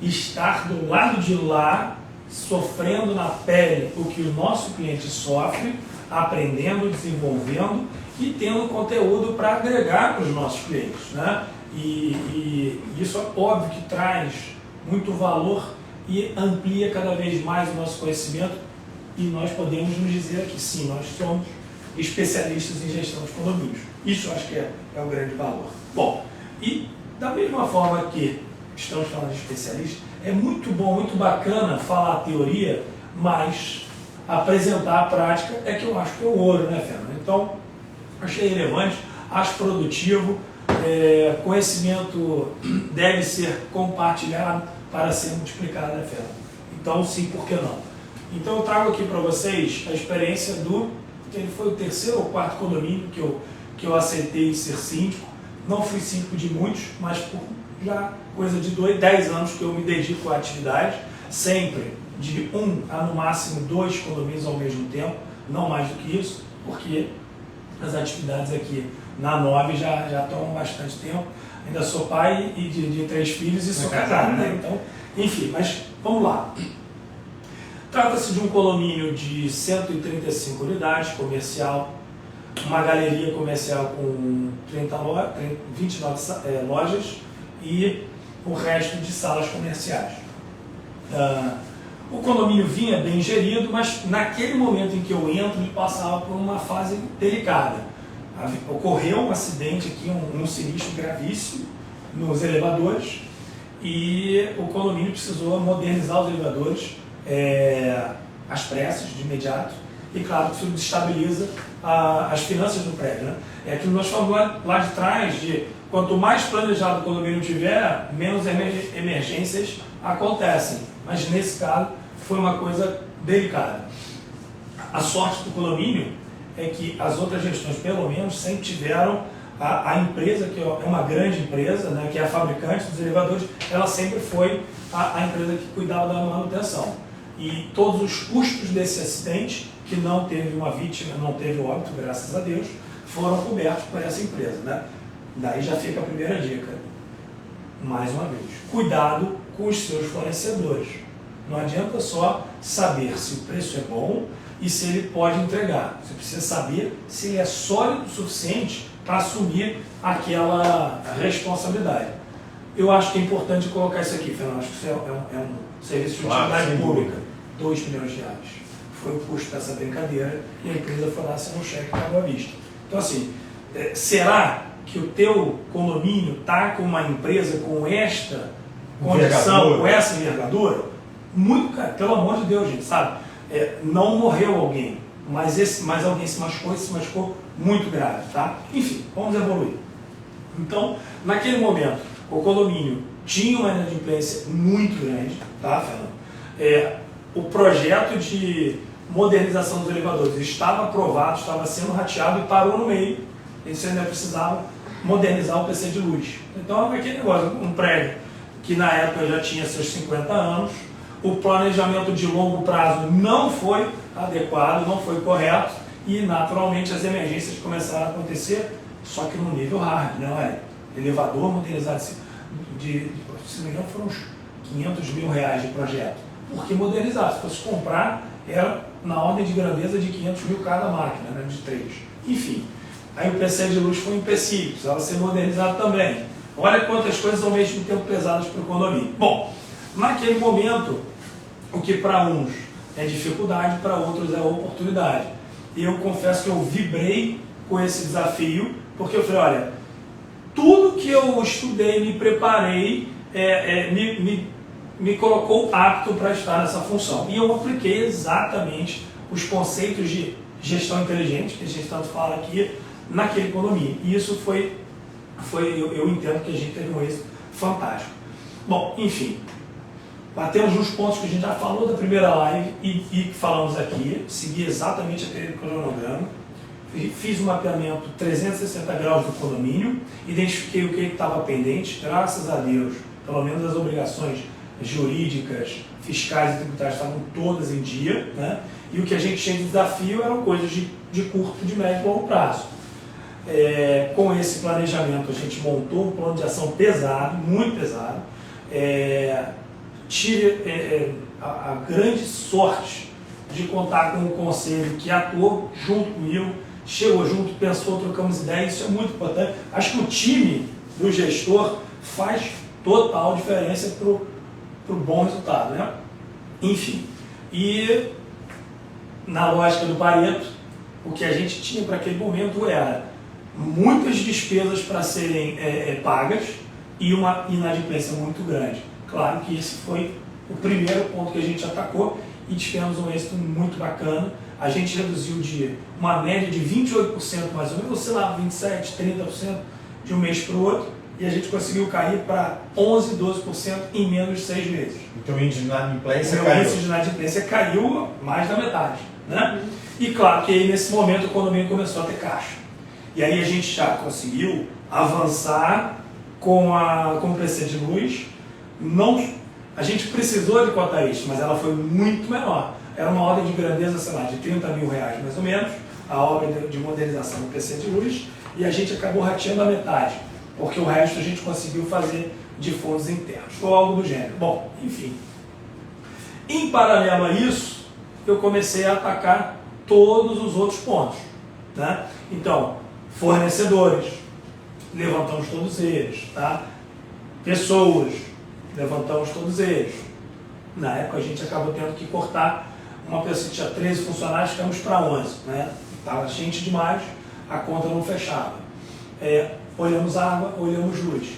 estar do lado de lá, sofrendo na pele o que o nosso cliente sofre, aprendendo, desenvolvendo e tendo conteúdo para agregar para os nossos clientes, né? E isso é óbvio que traz muito valor e amplia cada vez mais o nosso conhecimento e nós podemos nos dizer que sim, nós somos especialistas em gestão de condomínios. Isso eu acho que é o grande valor. Bom, e da mesma forma que estamos falando de especialistas, é muito bom, muito bacana falar a teoria, mas apresentar a prática é que eu acho que é o ouro, né, Fernando? Então, achei relevante, acho produtivo, conhecimento deve ser compartilhado para ser multiplicado, né, Fernando? Então, sim, por que não? Então, eu trago aqui para vocês a experiência ele foi o 3º ou 4º condomínio que eu aceitei ser síndico. Não fui síndico de muitos, mas por já coisa de 10 anos que eu me dedico à atividade, sempre de 1 a no máximo 2 condomínios ao mesmo tempo, não mais do que isso, porque as atividades aqui na 9 já tomam bastante tempo. Ainda sou pai e de 3 filhos e sou casado, né? Então, enfim, mas vamos lá. Trata-se de um condomínio de 135 unidades, comercial, uma galeria comercial com 29 lojas e o resto de salas comerciais. O condomínio vinha bem gerido, mas naquele momento em que eu entro, ele passava por uma fase delicada. Ocorreu um acidente aqui, um sinistro gravíssimo nos elevadores e o condomínio precisou modernizar os elevadores às pressas, de imediato, e claro que isso desestabiliza as finanças do prédio, né? É aquilo que nós falamos lá de trás, de quanto mais planejado o condomínio tiver, menos emergências acontecem, mas nesse caso foi uma coisa delicada. A sorte do condomínio é que as outras gestões, pelo menos, sempre tiveram a empresa, que é uma grande empresa, né, que é a fabricante dos elevadores, ela sempre foi a empresa que cuidava da manutenção. E todos os custos desse acidente, que não teve uma vítima, não teve óbito, graças a Deus, foram cobertos por essa empresa, né? Daí já fica a primeira dica. Mais uma vez, cuidado com os seus fornecedores. Não adianta só saber se o preço é bom e se ele pode entregar. Você precisa saber se ele é sólido o suficiente para assumir aquela responsabilidade. Eu acho que é importante colocar isso aqui, Fernando. Acho que isso é um serviço de utilidade pública. 2 milhões de reais. Foi o custo dessa brincadeira e a empresa foi lá assinar um cheque que pagou à vista. Então, assim, será que o teu condomínio está com uma empresa com esta condição, com essa envergadura? Muito, cara, pelo amor de Deus, gente, sabe? Não morreu alguém, mas alguém se machucou e se machucou muito grave, tá? Enfim, vamos evoluir. Então, naquele momento, o condomínio tinha uma inadimplência muito grande, tá, Fernando? O projeto de modernização dos elevadores estava aprovado, estava sendo rateado e parou no meio. Eles ainda precisavam modernizar o PC de luz. Então, aquele negócio, um prédio que na época já tinha seus 50 anos, o planejamento de longo prazo não foi adequado, não foi correto e, naturalmente, as emergências começaram a acontecer, só que no nível hard, não é? Elevador modernizado, se não me engano, foram uns 500 mil reais de projeto. Porque modernizar, se fosse comprar, era na ordem de grandeza de 500 mil cada máquina, né, de 3. Enfim, aí o PC de luz foi um empecilho, precisava ser modernizado também. Olha quantas coisas ao mesmo tempo pesadas para o condomínio. Bom, naquele momento, o que para uns é dificuldade, para outros é oportunidade. E eu confesso que eu vibrei com esse desafio, porque eu falei, olha, tudo que eu estudei, me preparei, me colocou apto para estar nessa função. E eu apliquei exatamente os conceitos de gestão inteligente, que a gente tanto fala aqui, naquele condomínio. E isso eu entendo que a gente teve um êxito fantástico. Bom, enfim, batemos nos pontos que a gente já falou da primeira live e falamos aqui, segui exatamente aquele cronograma, fiz um mapeamento 360 graus do condomínio, identifiquei o que estava pendente, graças a Deus, pelo menos as obrigações jurídicas, fiscais e tributárias estavam todas em dia, né? E o que a gente tinha de desafio eram coisas de curto, de médio e longo prazo. Com esse planejamento a gente montou um plano de ação pesado, muito pesado. Tive a grande sorte de contar com um conselho que atuou junto comigo, chegou junto, pensou, trocamos ideias, isso é muito importante. Acho que o time do gestor faz total diferença para o bom resultado, né? Enfim, e na lógica do Pareto, o que a gente tinha para aquele momento era muitas despesas para serem pagas e uma inadimplência muito grande. Claro que esse foi o primeiro ponto que a gente atacou e tivemos um êxito muito bacana. A gente reduziu de uma média de 28% mais ou menos, sei lá, 27%, 30% de um mês para o outro, e a gente conseguiu cair para 11%, 12% em menos de 6 meses.
Então o índice de inadimplência
caiu. O índice de inadimplência caiu mais da metade, né? E claro que aí, nesse momento o condomínio começou a ter caixa. E aí a gente já conseguiu avançar com o PC de luz. A gente precisou de cota extra, mas ela foi muito menor. Era uma ordem de grandeza, sei lá, de 30 mil reais mais ou menos, a obra de modernização do PC de luz, e a gente acabou rateando a metade, porque o resto a gente conseguiu fazer de fundos internos, ou algo do gênero. Bom, enfim. Em paralelo a isso, eu comecei a atacar todos os outros pontos, né? Então, fornecedores, levantamos todos eles, tá? Pessoas, levantamos todos eles. Na época a gente acabou tendo que cortar uma pessoa que tinha 13 funcionários, ficamos para 11, né? Estava gente demais, a conta não fechava. Olhamos água, olhamos luz.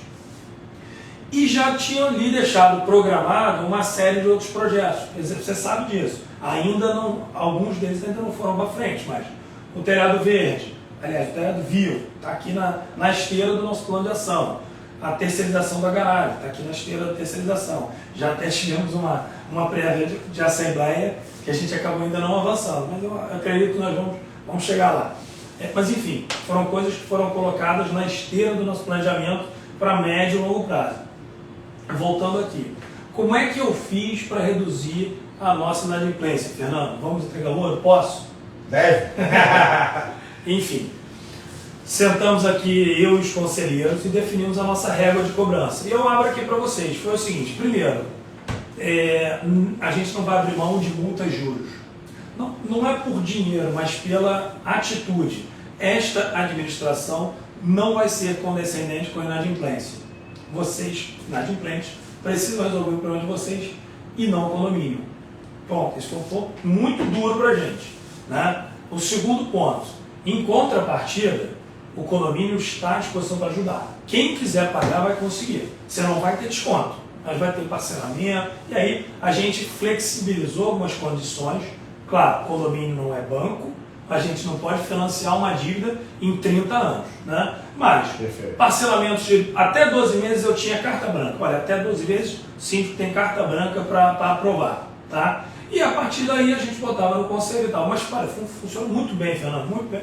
E já tinham ali deixado programado uma série de outros projetos. Você sabe disso. Ainda não, alguns deles ainda não foram para frente, mas o telhado verde, aliás, o telhado vivo, está aqui na esteira do nosso plano de ação. A terceirização da garagem, está aqui na esteira da terceirização. Já até tivemos uma prévia de assembleia que a gente acabou ainda não avançando, mas eu acredito que nós vamos chegar lá. Mas enfim, foram coisas que foram colocadas na esteira do nosso planejamento para médio e longo prazo. Voltando aqui, como é que eu fiz para reduzir a nossa inadimplência, Fernando? Vamos entregar o ouro? Posso?
Deve.
Enfim, sentamos aqui eu e os conselheiros e definimos a nossa régua de cobrança. E eu abro aqui para vocês. Foi o seguinte: primeiro, a gente não vai abrir mão de multas e juros. Não é por dinheiro, mas pela atitude. Esta administração não vai ser condescendente com a inadimplência. vocês, inadimplentes, precisam resolver o problema de vocês e não o condomínio. Pronto, esse foi um ponto muito duro para a gente, né? O segundo ponto, em contrapartida, o condomínio está à disposição para ajudar. Quem quiser pagar vai conseguir. Você não vai ter desconto, mas vai ter parcelamento. E aí a gente flexibilizou algumas condições. Claro, condomínio não é banco, a gente não pode financiar uma dívida em 30 anos, né? Mas parcelamentos de até 12 meses eu tinha carta branca. Olha, até 12 meses o síndico tem carta branca para aprovar, tá? E a partir daí a gente botava no conselho e tal. Mas, cara, funcionou muito bem, Fernando, muito bem.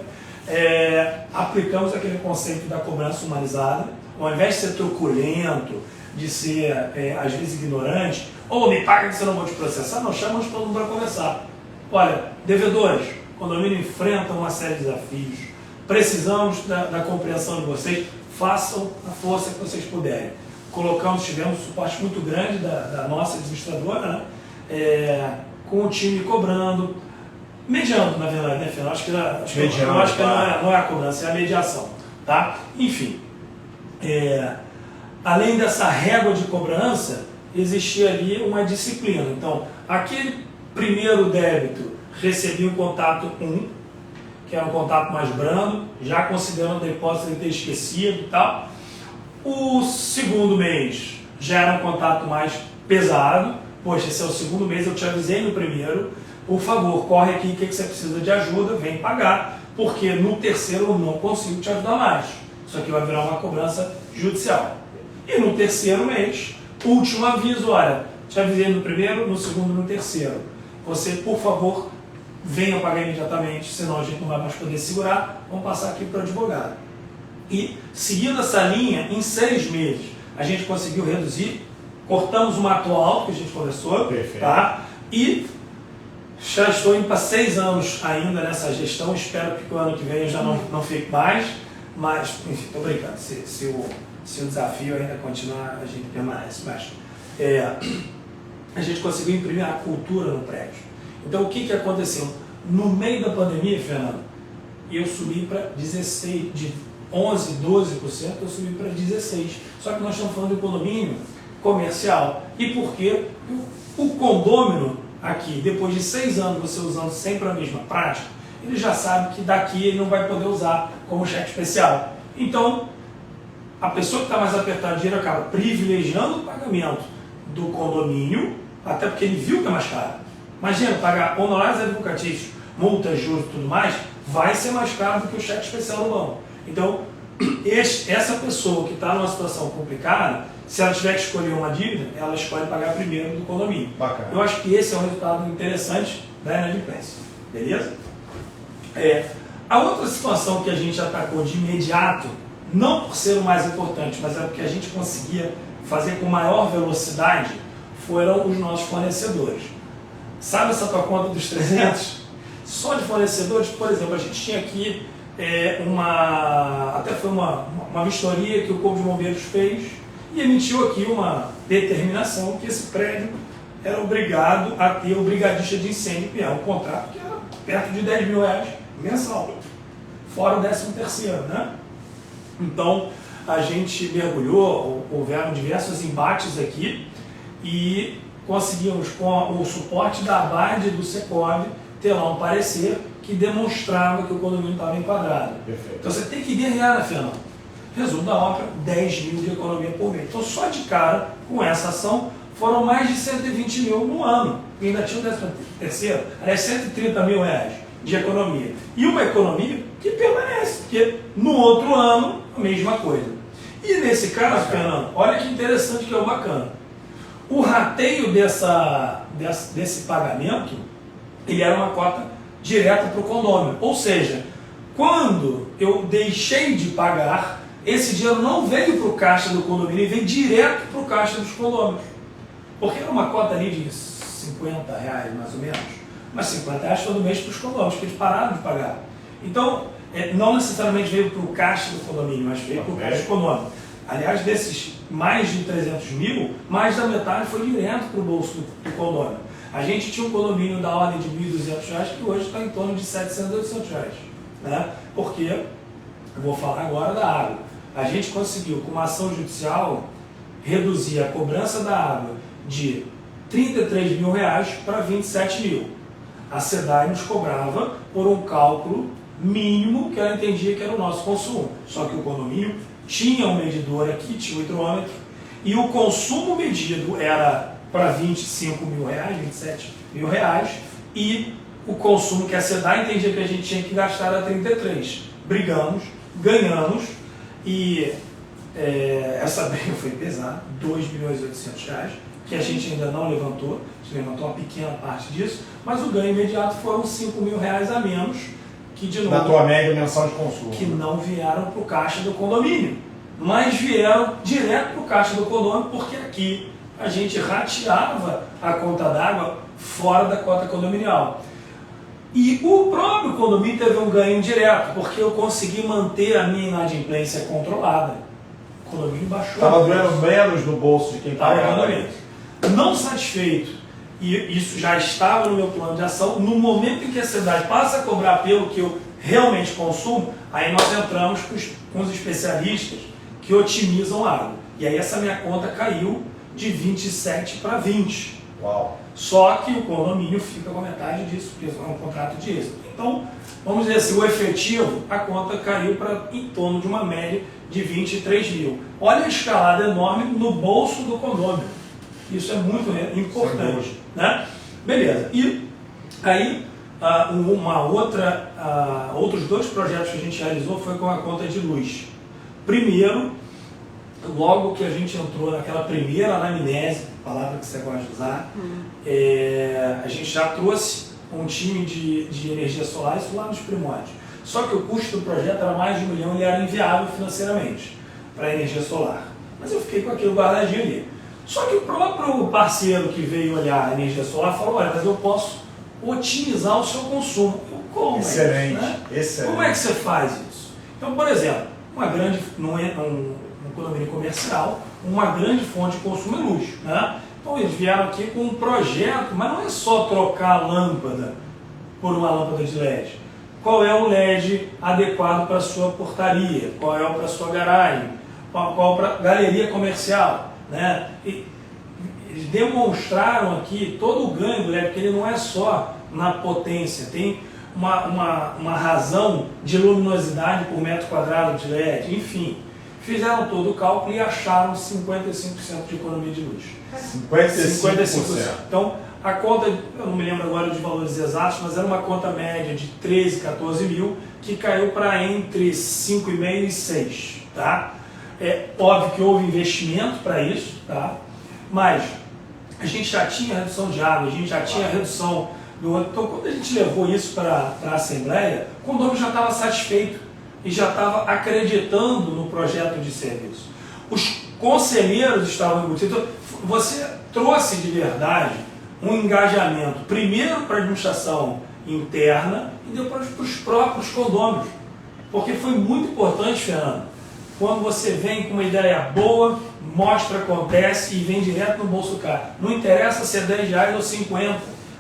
Aplicamos aquele conceito da cobrança humanizada. Ao invés de ser truculento, de ser, às vezes, ignorante, ou me paga que você não vou te processar, não, chamamos todo mundo para conversar. Olha, devedores, o condomínio enfrenta uma série de desafios, precisamos da compreensão de vocês, façam a força que vocês puderem. Tivemos um suporte muito grande da nossa administradora, né? Com o time cobrando, mediando, na verdade, né, Fernando? Acho que não é a cobrança, é a mediação, tá? Enfim, além dessa régua de cobrança, existia ali uma disciplina. Então, aquele primeiro débito recebia um contato 1, que era um contato mais brando, já considerando a hipótese de ter esquecido e tal. O segundo mês já era um contato mais pesado. Poxa, esse é o segundo mês, eu te avisei no primeiro, por favor, corre aqui, o que você precisa de ajuda, vem pagar, porque no terceiro eu não consigo te ajudar mais. Isso aqui vai virar uma cobrança judicial. E no terceiro mês, último aviso, olha, te avisei no primeiro, no segundo e no terceiro. Você, por favor, venha pagar imediatamente, senão a gente não vai mais poder segurar, vamos passar aqui para o advogado. E, seguindo essa linha, em 6 meses, a gente conseguiu reduzir. Cortamos o mato alto que a gente conversou, tá? E já estou indo para 6 anos ainda nessa gestão, espero que o ano que vem eu já não fique mais, mas, enfim, estou brincando, se o desafio ainda continuar, a gente permanece, mas a gente conseguiu imprimir a cultura no prédio. Então, o que aconteceu? No meio da pandemia, Fernando, eu subi para 16, de 11, 12%, eu subi para 16%, só que nós estamos falando de condomínio comercial. E por quê? O condômino aqui, depois de 6 anos você usando sempre a mesma prática, ele já sabe que daqui ele não vai poder usar como cheque especial. Então, a pessoa que está mais apertada de dinheiro acaba privilegiando o pagamento do condomínio, até porque ele viu que é mais caro. Imagina, pagar honorários advocatícios, multas, juros e tudo mais, vai ser mais caro do que o cheque especial no banco. Então, essa pessoa que está numa situação complicada, se ela tiver que escolher uma dívida, ela escolhe pagar primeiro do condomínio.
Bacana.
Eu acho que esse é um resultado interessante da inadimplência. Beleza? A outra situação que a gente atacou de imediato, não por ser o mais importante, mas é porque a gente conseguia fazer com maior velocidade, foram os nossos fornecedores. Sabe essa tua conta dos 300? Só de fornecedores, por exemplo, a gente tinha aqui até foi uma vistoria que o Corpo de Bombeiros fez e emitiu aqui uma determinação que esse prédio era obrigado a ter o brigadista de incêndio, que é um contrato que era perto de R$10 mil mensal, fora o 13º, né? Então, a gente mergulhou, houveram diversos embates aqui e conseguimos, com o suporte da ABAD e do Secov, ter lá um parecer que demonstrava que o condomínio estava enquadrado.
Perfeito.
Então você tem que guerrear, né, Fernando? Resumo da ópera, 10 mil de economia por mês. Então só de cara, com essa ação, foram mais de 120 mil no ano. E ainda tinha o 13º, aliás, 130 mil reais de economia. E uma economia que permanece, porque no outro ano, a mesma coisa. E nesse caso, Fernando, olha que interessante, que é o bacana. O rateio desse pagamento, ele era uma cota direta para o condomínio. Ou seja, quando eu deixei de pagar, esse dinheiro não veio para o caixa do condomínio, ele veio direto para o caixa dos condôminos. Porque era uma cota ali de R$50, mais ou menos. Mas R$50 todo mês para os condôminos, que eles pararam de pagar. Então, não necessariamente veio para o caixa do condomínio, mas veio para o caixa do condomínio. Aliás, desses mais de 300 mil, mais da metade foi direto para o bolso do condomínio. A gente tinha um condomínio da ordem de R$1.200, que hoje está em torno de R$700, R$800. Né? Porque, eu vou falar agora da água. A gente conseguiu, com uma ação judicial, reduzir a cobrança da água de R$33 mil para R$27 mil. A SEDAI nos cobrava por um cálculo mínimo que ela entendia que era o nosso consumo. Só que o condomínio tinha um medidor aqui, tinha um hidrômetro, e o consumo medido era para R$25 mil, R$27 mil, e o consumo que a SEDAI entendia que a gente tinha que gastar era 33. Brigamos, ganhamos, e essa briga foi pesada, R$2.800.000, que a gente ainda não levantou, a gente levantou uma pequena parte disso, mas o ganho imediato foram R$5 mil a menos, que de novo,
na tua média mensal de consumo.
que não vieram para o caixa do condomínio, mas vieram direto para o caixa do condomínio, porque aqui a gente rateava a conta d'água fora da cota condominial. E o próprio condomínio teve um ganho direto, porque eu consegui manter a minha inadimplência controlada. O condomínio baixou.
Estava doendo menos no bolso de quem pagava.
Não satisfeito, e isso já estava no meu plano de ação, no momento em que a SEDAI passa a cobrar pelo que eu realmente consumo, aí nós entramos com os especialistas que otimizam a água. E aí essa minha conta caiu de 27 para 20.
Uau.
Só que o condomínio fica com a metade disso, porque é um contrato de êxito. Então, vamos dizer assim, o efetivo, a conta caiu para em torno de uma média de 23 mil. Olha a escalada enorme no bolso do condomínio. Isso é muito importante, né? Beleza. E aí, outros dois projetos que a gente realizou foi com a conta de luz. Primeiro, logo que a gente entrou naquela primeira anamnese, palavra que você gosta de usar, a gente já trouxe um time de energia solar, isso lá nos primórdios. Só que o custo do projeto era mais de 1 milhão e era inviável financeiramente para a energia solar. Mas eu fiquei com aquilo guardadinho ali. Só que o próprio parceiro que veio olhar a energia solar falou, olha, mas eu posso otimizar o seu consumo. Como
excelente,
né?
Excelente.
Como é que você faz isso? Então, por exemplo, um condomínio comercial, uma grande fonte de consumo é luz, né? Então eles vieram aqui com um projeto, mas não é só trocar a lâmpada por uma lâmpada de LED. Qual é o LED adequado para a sua portaria? Qual é o para a sua garagem? Qual para a galeria comercial? Né? E eles demonstraram aqui todo o ganho do LED, porque ele não é só na potência, tem uma razão de luminosidade por metro quadrado de LED, enfim. Fizeram todo o cálculo e acharam 55% de economia de luz.
55%.
Então, a conta, eu não me lembro agora de valores exatos, mas era uma conta média de 13, 14 mil, que caiu para entre 5,5 e 6. Tá? É óbvio que houve investimento para isso, tá? Mas a gente já tinha redução de água, a gente já tinha redução do... Então, quando a gente levou isso para a Assembleia, o condomínio já estava satisfeito e já estava acreditando no projeto de serviço. Os conselheiros estavam embutidos. Então, você trouxe de verdade um engajamento, primeiro para a administração interna e depois para os próprios condôminos. Porque foi muito importante, Fernando, quando você vem com uma ideia boa, mostra, acontece e vem direto no bolso do cara. Não interessa se é R$10 ou 50,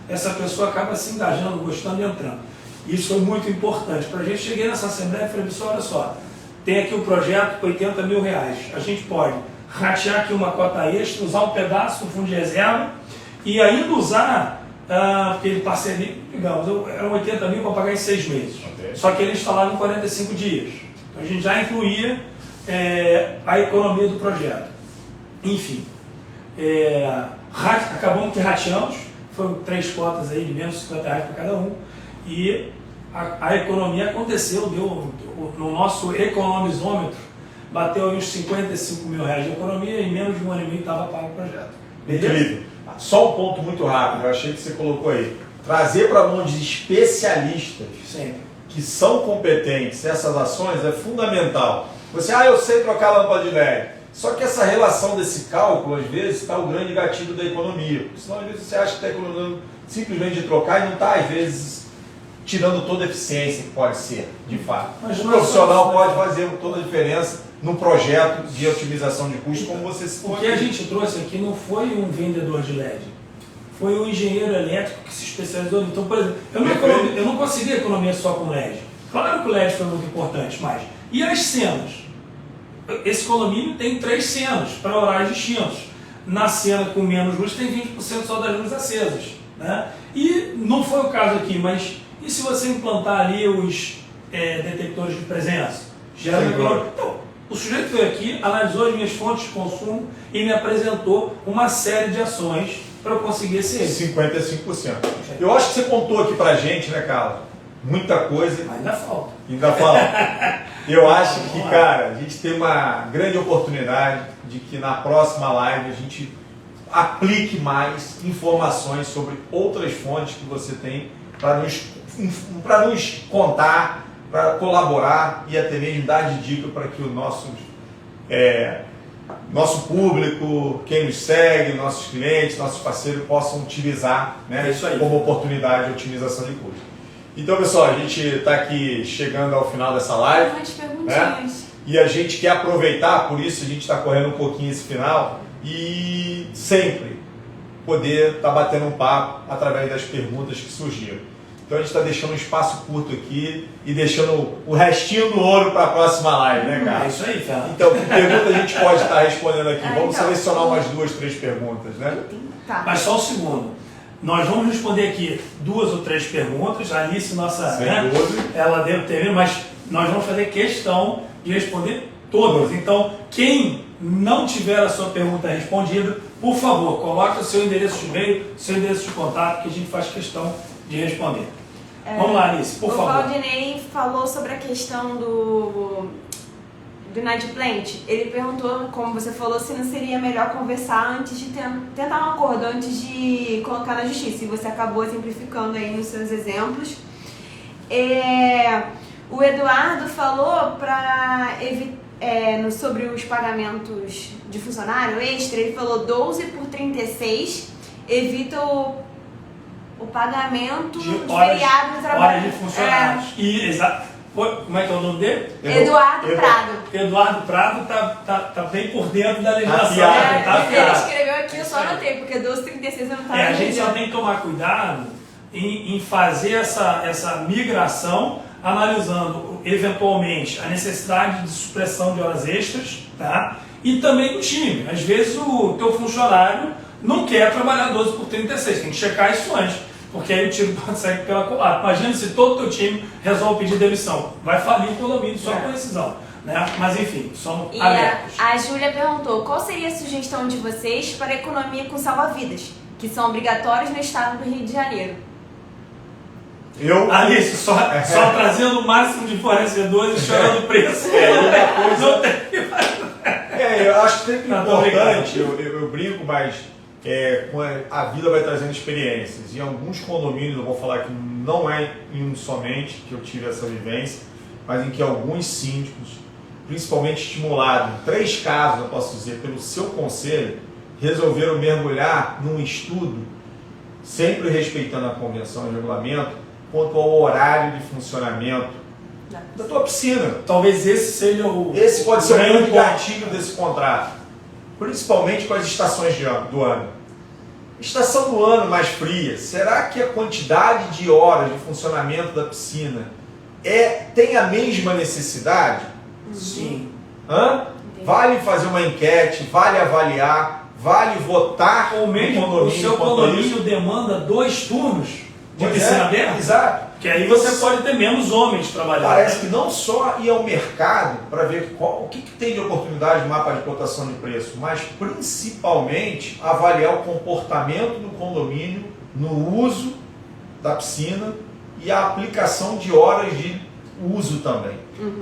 essa pessoa acaba se engajando, gostando e entrando. Isso foi muito importante. Para a gente, cheguei nessa Assembleia e falei, pessoal, olha só, tem aqui um projeto com R$80 mil. A gente pode ratear aqui uma cota extra, usar um pedaço do fundo de reserva e ainda usar, porque ele parceria, digamos, eram 80 mil para pagar em 6 meses. Okay. Só que ele instalava em 45 dias. Então a gente já incluía a economia do projeto. Enfim, acabamos que rateamos, foram 3 cotas aí de menos R$50 para cada um. E a economia aconteceu, no nosso economizômetro, bateu aí uns R$55 mil de economia e em menos de 1 ano e meio estava pago o projeto. Beleza?
Incrível. Só um ponto muito rápido, eu achei que você colocou aí. Trazer para mão de especialistas que são competentes essas ações é fundamental. Você, eu sei trocar a lâmpada de LED. Só que essa relação desse cálculo, às vezes, está o grande gatilho da economia. Porque senão, às vezes, você acha que está economizando simplesmente de trocar e não está, às vezes, tirando toda a eficiência que pode ser, de fato. Mas o profissional pode fazer toda a diferença num projeto de otimização de custos, como você se
O que a gente trouxe aqui não foi um vendedor de LED, foi um engenheiro elétrico que se especializou. Então, por exemplo, eu não consegui economia só com LED. Claro que o LED foi muito importante, mas... E as cenas? esse condomínio tem 3 cenas para horários distintos. Na cena com menos luz tem 20% só das luzes acesas, né? E não foi o caso aqui, mas e se você implantar ali os detectores de presença? Gera melhor. Então, o sujeito veio aqui, analisou as minhas fontes de consumo e me apresentou uma série de ações para eu conseguir esse êxito.
55%. Eu acho que você contou aqui pra gente, né, Carlos? Muita coisa.
Ainda falta.
Ainda fala. Eu acho que, cara, a gente tem uma grande oportunidade de que na próxima live a gente aplique mais informações sobre outras fontes que você tem para nos contar, para colaborar e até mesmo dar de dica para que o nosso público, quem nos segue, nossos clientes, nossos parceiros possam utilizar, né,
isso aí,
como oportunidade de otimização de custo. Então, pessoal, a gente está aqui chegando ao final dessa live.
Mais perguntinhas.
E a gente quer aproveitar, por isso a gente está correndo um pouquinho esse final e sempre poder estar batendo um papo através das perguntas que surgiram. Então a gente está deixando um espaço curto aqui e deixando o restinho do ouro para a próxima live, né, cara?
É isso aí, Fernando.
Então, que pergunta a gente pode estar respondendo aqui? Vamos
então,
selecionar umas 2, 3 perguntas, né?
Tá.
Mas só um segundo. Nós vamos responder aqui 2 ou 3 perguntas. A Alice, nossa, ela deve ter, mas nós vamos fazer questão de responder todas. Então, quem não tiver a sua pergunta respondida, por favor, coloque o seu endereço de e-mail, seu endereço de contato, que a gente faz questão de responder. Vamos lá, Alice, por favor.
O Valdinei falou sobre a questão do inadimplente. Ele perguntou, como você falou, se não seria melhor conversar antes de tentar um acordo, antes de colocar na justiça. E você acabou simplificando aí nos seus exemplos. O Eduardo falou sobre os pagamentos de funcionário extra. Ele falou 12 por 36, evita o pagamento de feriado do trabalho.
Horas de funcionários. Como é que é o nome dele?
Eduardo Prado.
Eduardo Prado tá bem por dentro da legislação.
Ele escreveu aqui, eu só anotei, porque 12,36 eu não estava
a gente só tem que tomar cuidado em fazer essa migração, analisando eventualmente a necessidade de supressão de horas extras, tá? E também o time. Às vezes o teu funcionário não quer trabalhar 12 por 36, tem que checar isso antes, porque aí o tiro pode sair pela culatra. Imagina se todo o teu time resolve pedir demissão. Vai falir o condomínio só com decisão. Né? Mas enfim, somos alertas.
A Júlia perguntou, qual seria a sugestão de vocês para a economia com salva-vidas, que são obrigatórios no estado do Rio de Janeiro?
Alice, só trazendo o máximo de fornecedores e chorando o preço.
Eu acho que sempre importante, eu brinco, mas a vida vai trazendo experiências. Em alguns condomínios, eu vou falar que não é em um somente que eu tive essa vivência, mas em que alguns síndicos, principalmente estimulados, em 3 casos, eu posso dizer, pelo seu conselho, resolveram mergulhar num estudo, sempre respeitando a convenção e regulamento, quanto ao horário de funcionamento da tua piscina.
Talvez esse seja
Esse pode ser o grande gatilho desse contrato, principalmente com as estações do ano. Estação do ano mais fria, será que a quantidade de horas de funcionamento da piscina tem a mesma necessidade?
Sim.
Vale fazer uma enquete, vale avaliar, vale votar.
Ou mesmo o seu condomínio demanda 2 turnos de piscina aberta?
Exato.
Que aí você pode ter menos homens trabalhando.
Parece que não só ir ao mercado para ver o que tem de oportunidade no mapa de cotação de preço, mas principalmente avaliar o comportamento do condomínio no uso da piscina e a aplicação de horas de uso também.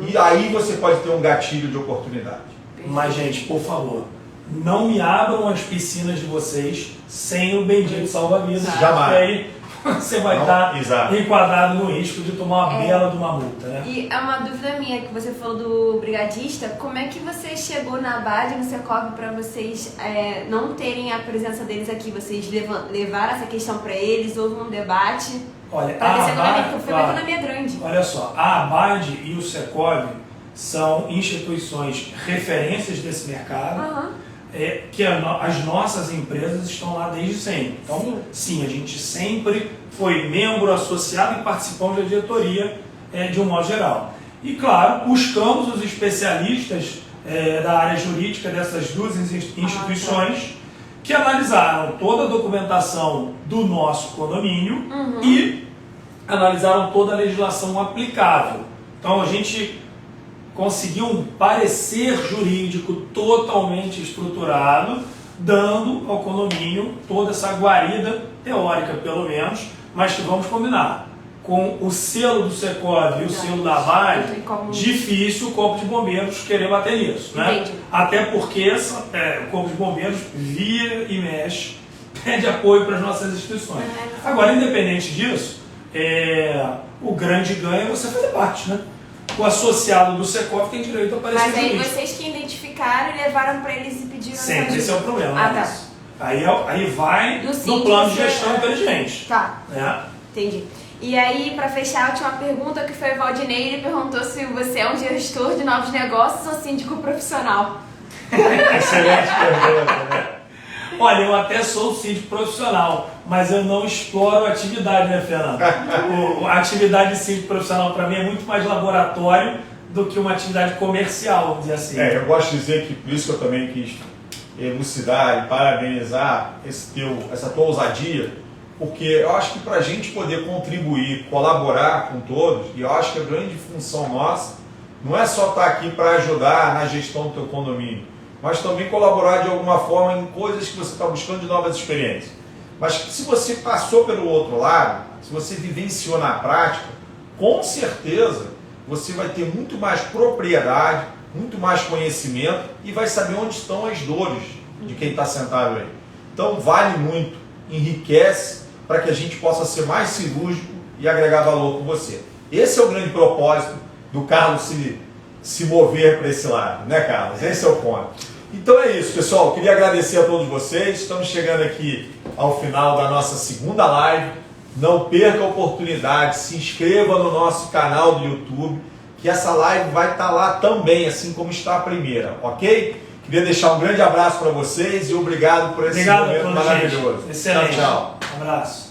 E aí você pode ter um gatilho de oportunidade.
Mas, gente, por favor, não me abram as piscinas de vocês sem o bendito salva-vidas.
Jamais.
Porque aí você vai estar enquadrado no risco de tomar uma bela de uma multa, né?
E é uma dúvida minha, que você falou do brigadista, como é que você chegou na base no Secov para vocês não terem a presença deles aqui? Vocês levaram essa questão para eles, houve um debate?
Olha,
foi uma economia grande.
Olha só, a ABAD e o Secov são instituições referências desse mercado, que as nossas empresas estão lá desde sempre. Então, sim, a gente sempre foi membro associado e participamos da diretoria de um modo geral. E, claro, buscamos os especialistas da área jurídica dessas duas instituições que analisaram toda a documentação do nosso condomínio e analisaram toda a legislação aplicável. Então a gente conseguiu um parecer jurídico totalmente estruturado, dando ao condomínio toda essa guarida teórica, pelo menos, mas que vamos combinar. Com o selo do Secov e o selo da ABAD, difícil o Corpo de Bombeiros querer bater nisso, né? Até porque o Corpo de Bombeiros via e mexe, pede apoio para as nossas instituições. Agora, independente disso, o grande ganho é você fazer parte, né? O associado do Secov tem direito a aparecer.
Mas aí vocês que identificaram e levaram para eles e pediram
sempre, esse é o problema.
Tá.
Aí vai no plano de gestão inteligente.
Tá.
Né?
Entendi. E aí, para fechar, a última pergunta que foi o Valdinei, ele perguntou se você é um gestor de novos negócios ou síndico profissional.
Excelente pergunta, né? Olha, eu até sou síndico profissional, mas eu não exploro a atividade, né, Fernando? A atividade de síndico profissional, para mim, é muito mais laboratório do que uma atividade comercial, vamos dizer assim.
Eu gosto de dizer que, por isso que eu também quis elucidar e parabenizar essa tua ousadia, porque eu acho que para a gente poder contribuir, colaborar com todos, e eu acho que a grande função nossa não é só estar aqui para ajudar na gestão do teu condomínio, mas também colaborar de alguma forma em coisas que você está buscando de novas experiências. Mas se você passou pelo outro lado, se você vivenciou na prática, com certeza você vai ter muito mais propriedade, muito mais conhecimento e vai saber onde estão as dores de quem está sentado aí. Então vale muito, enriquece para que a gente possa ser mais cirúrgico e agregar valor com você. Esse é o grande propósito do Carlos se mover para esse lado, né, Carlos? Esse é o ponto. Então é isso, pessoal. Queria agradecer a todos vocês. Estamos chegando aqui ao final da nossa segunda live. Não perca a oportunidade, se inscreva no nosso canal do YouTube, que essa live vai estar lá também, assim como está a primeira, ok? Queria deixar um grande abraço para vocês e obrigado por esse momento maravilhoso.
Excelente.
Tchau, tchau.
Um abraço.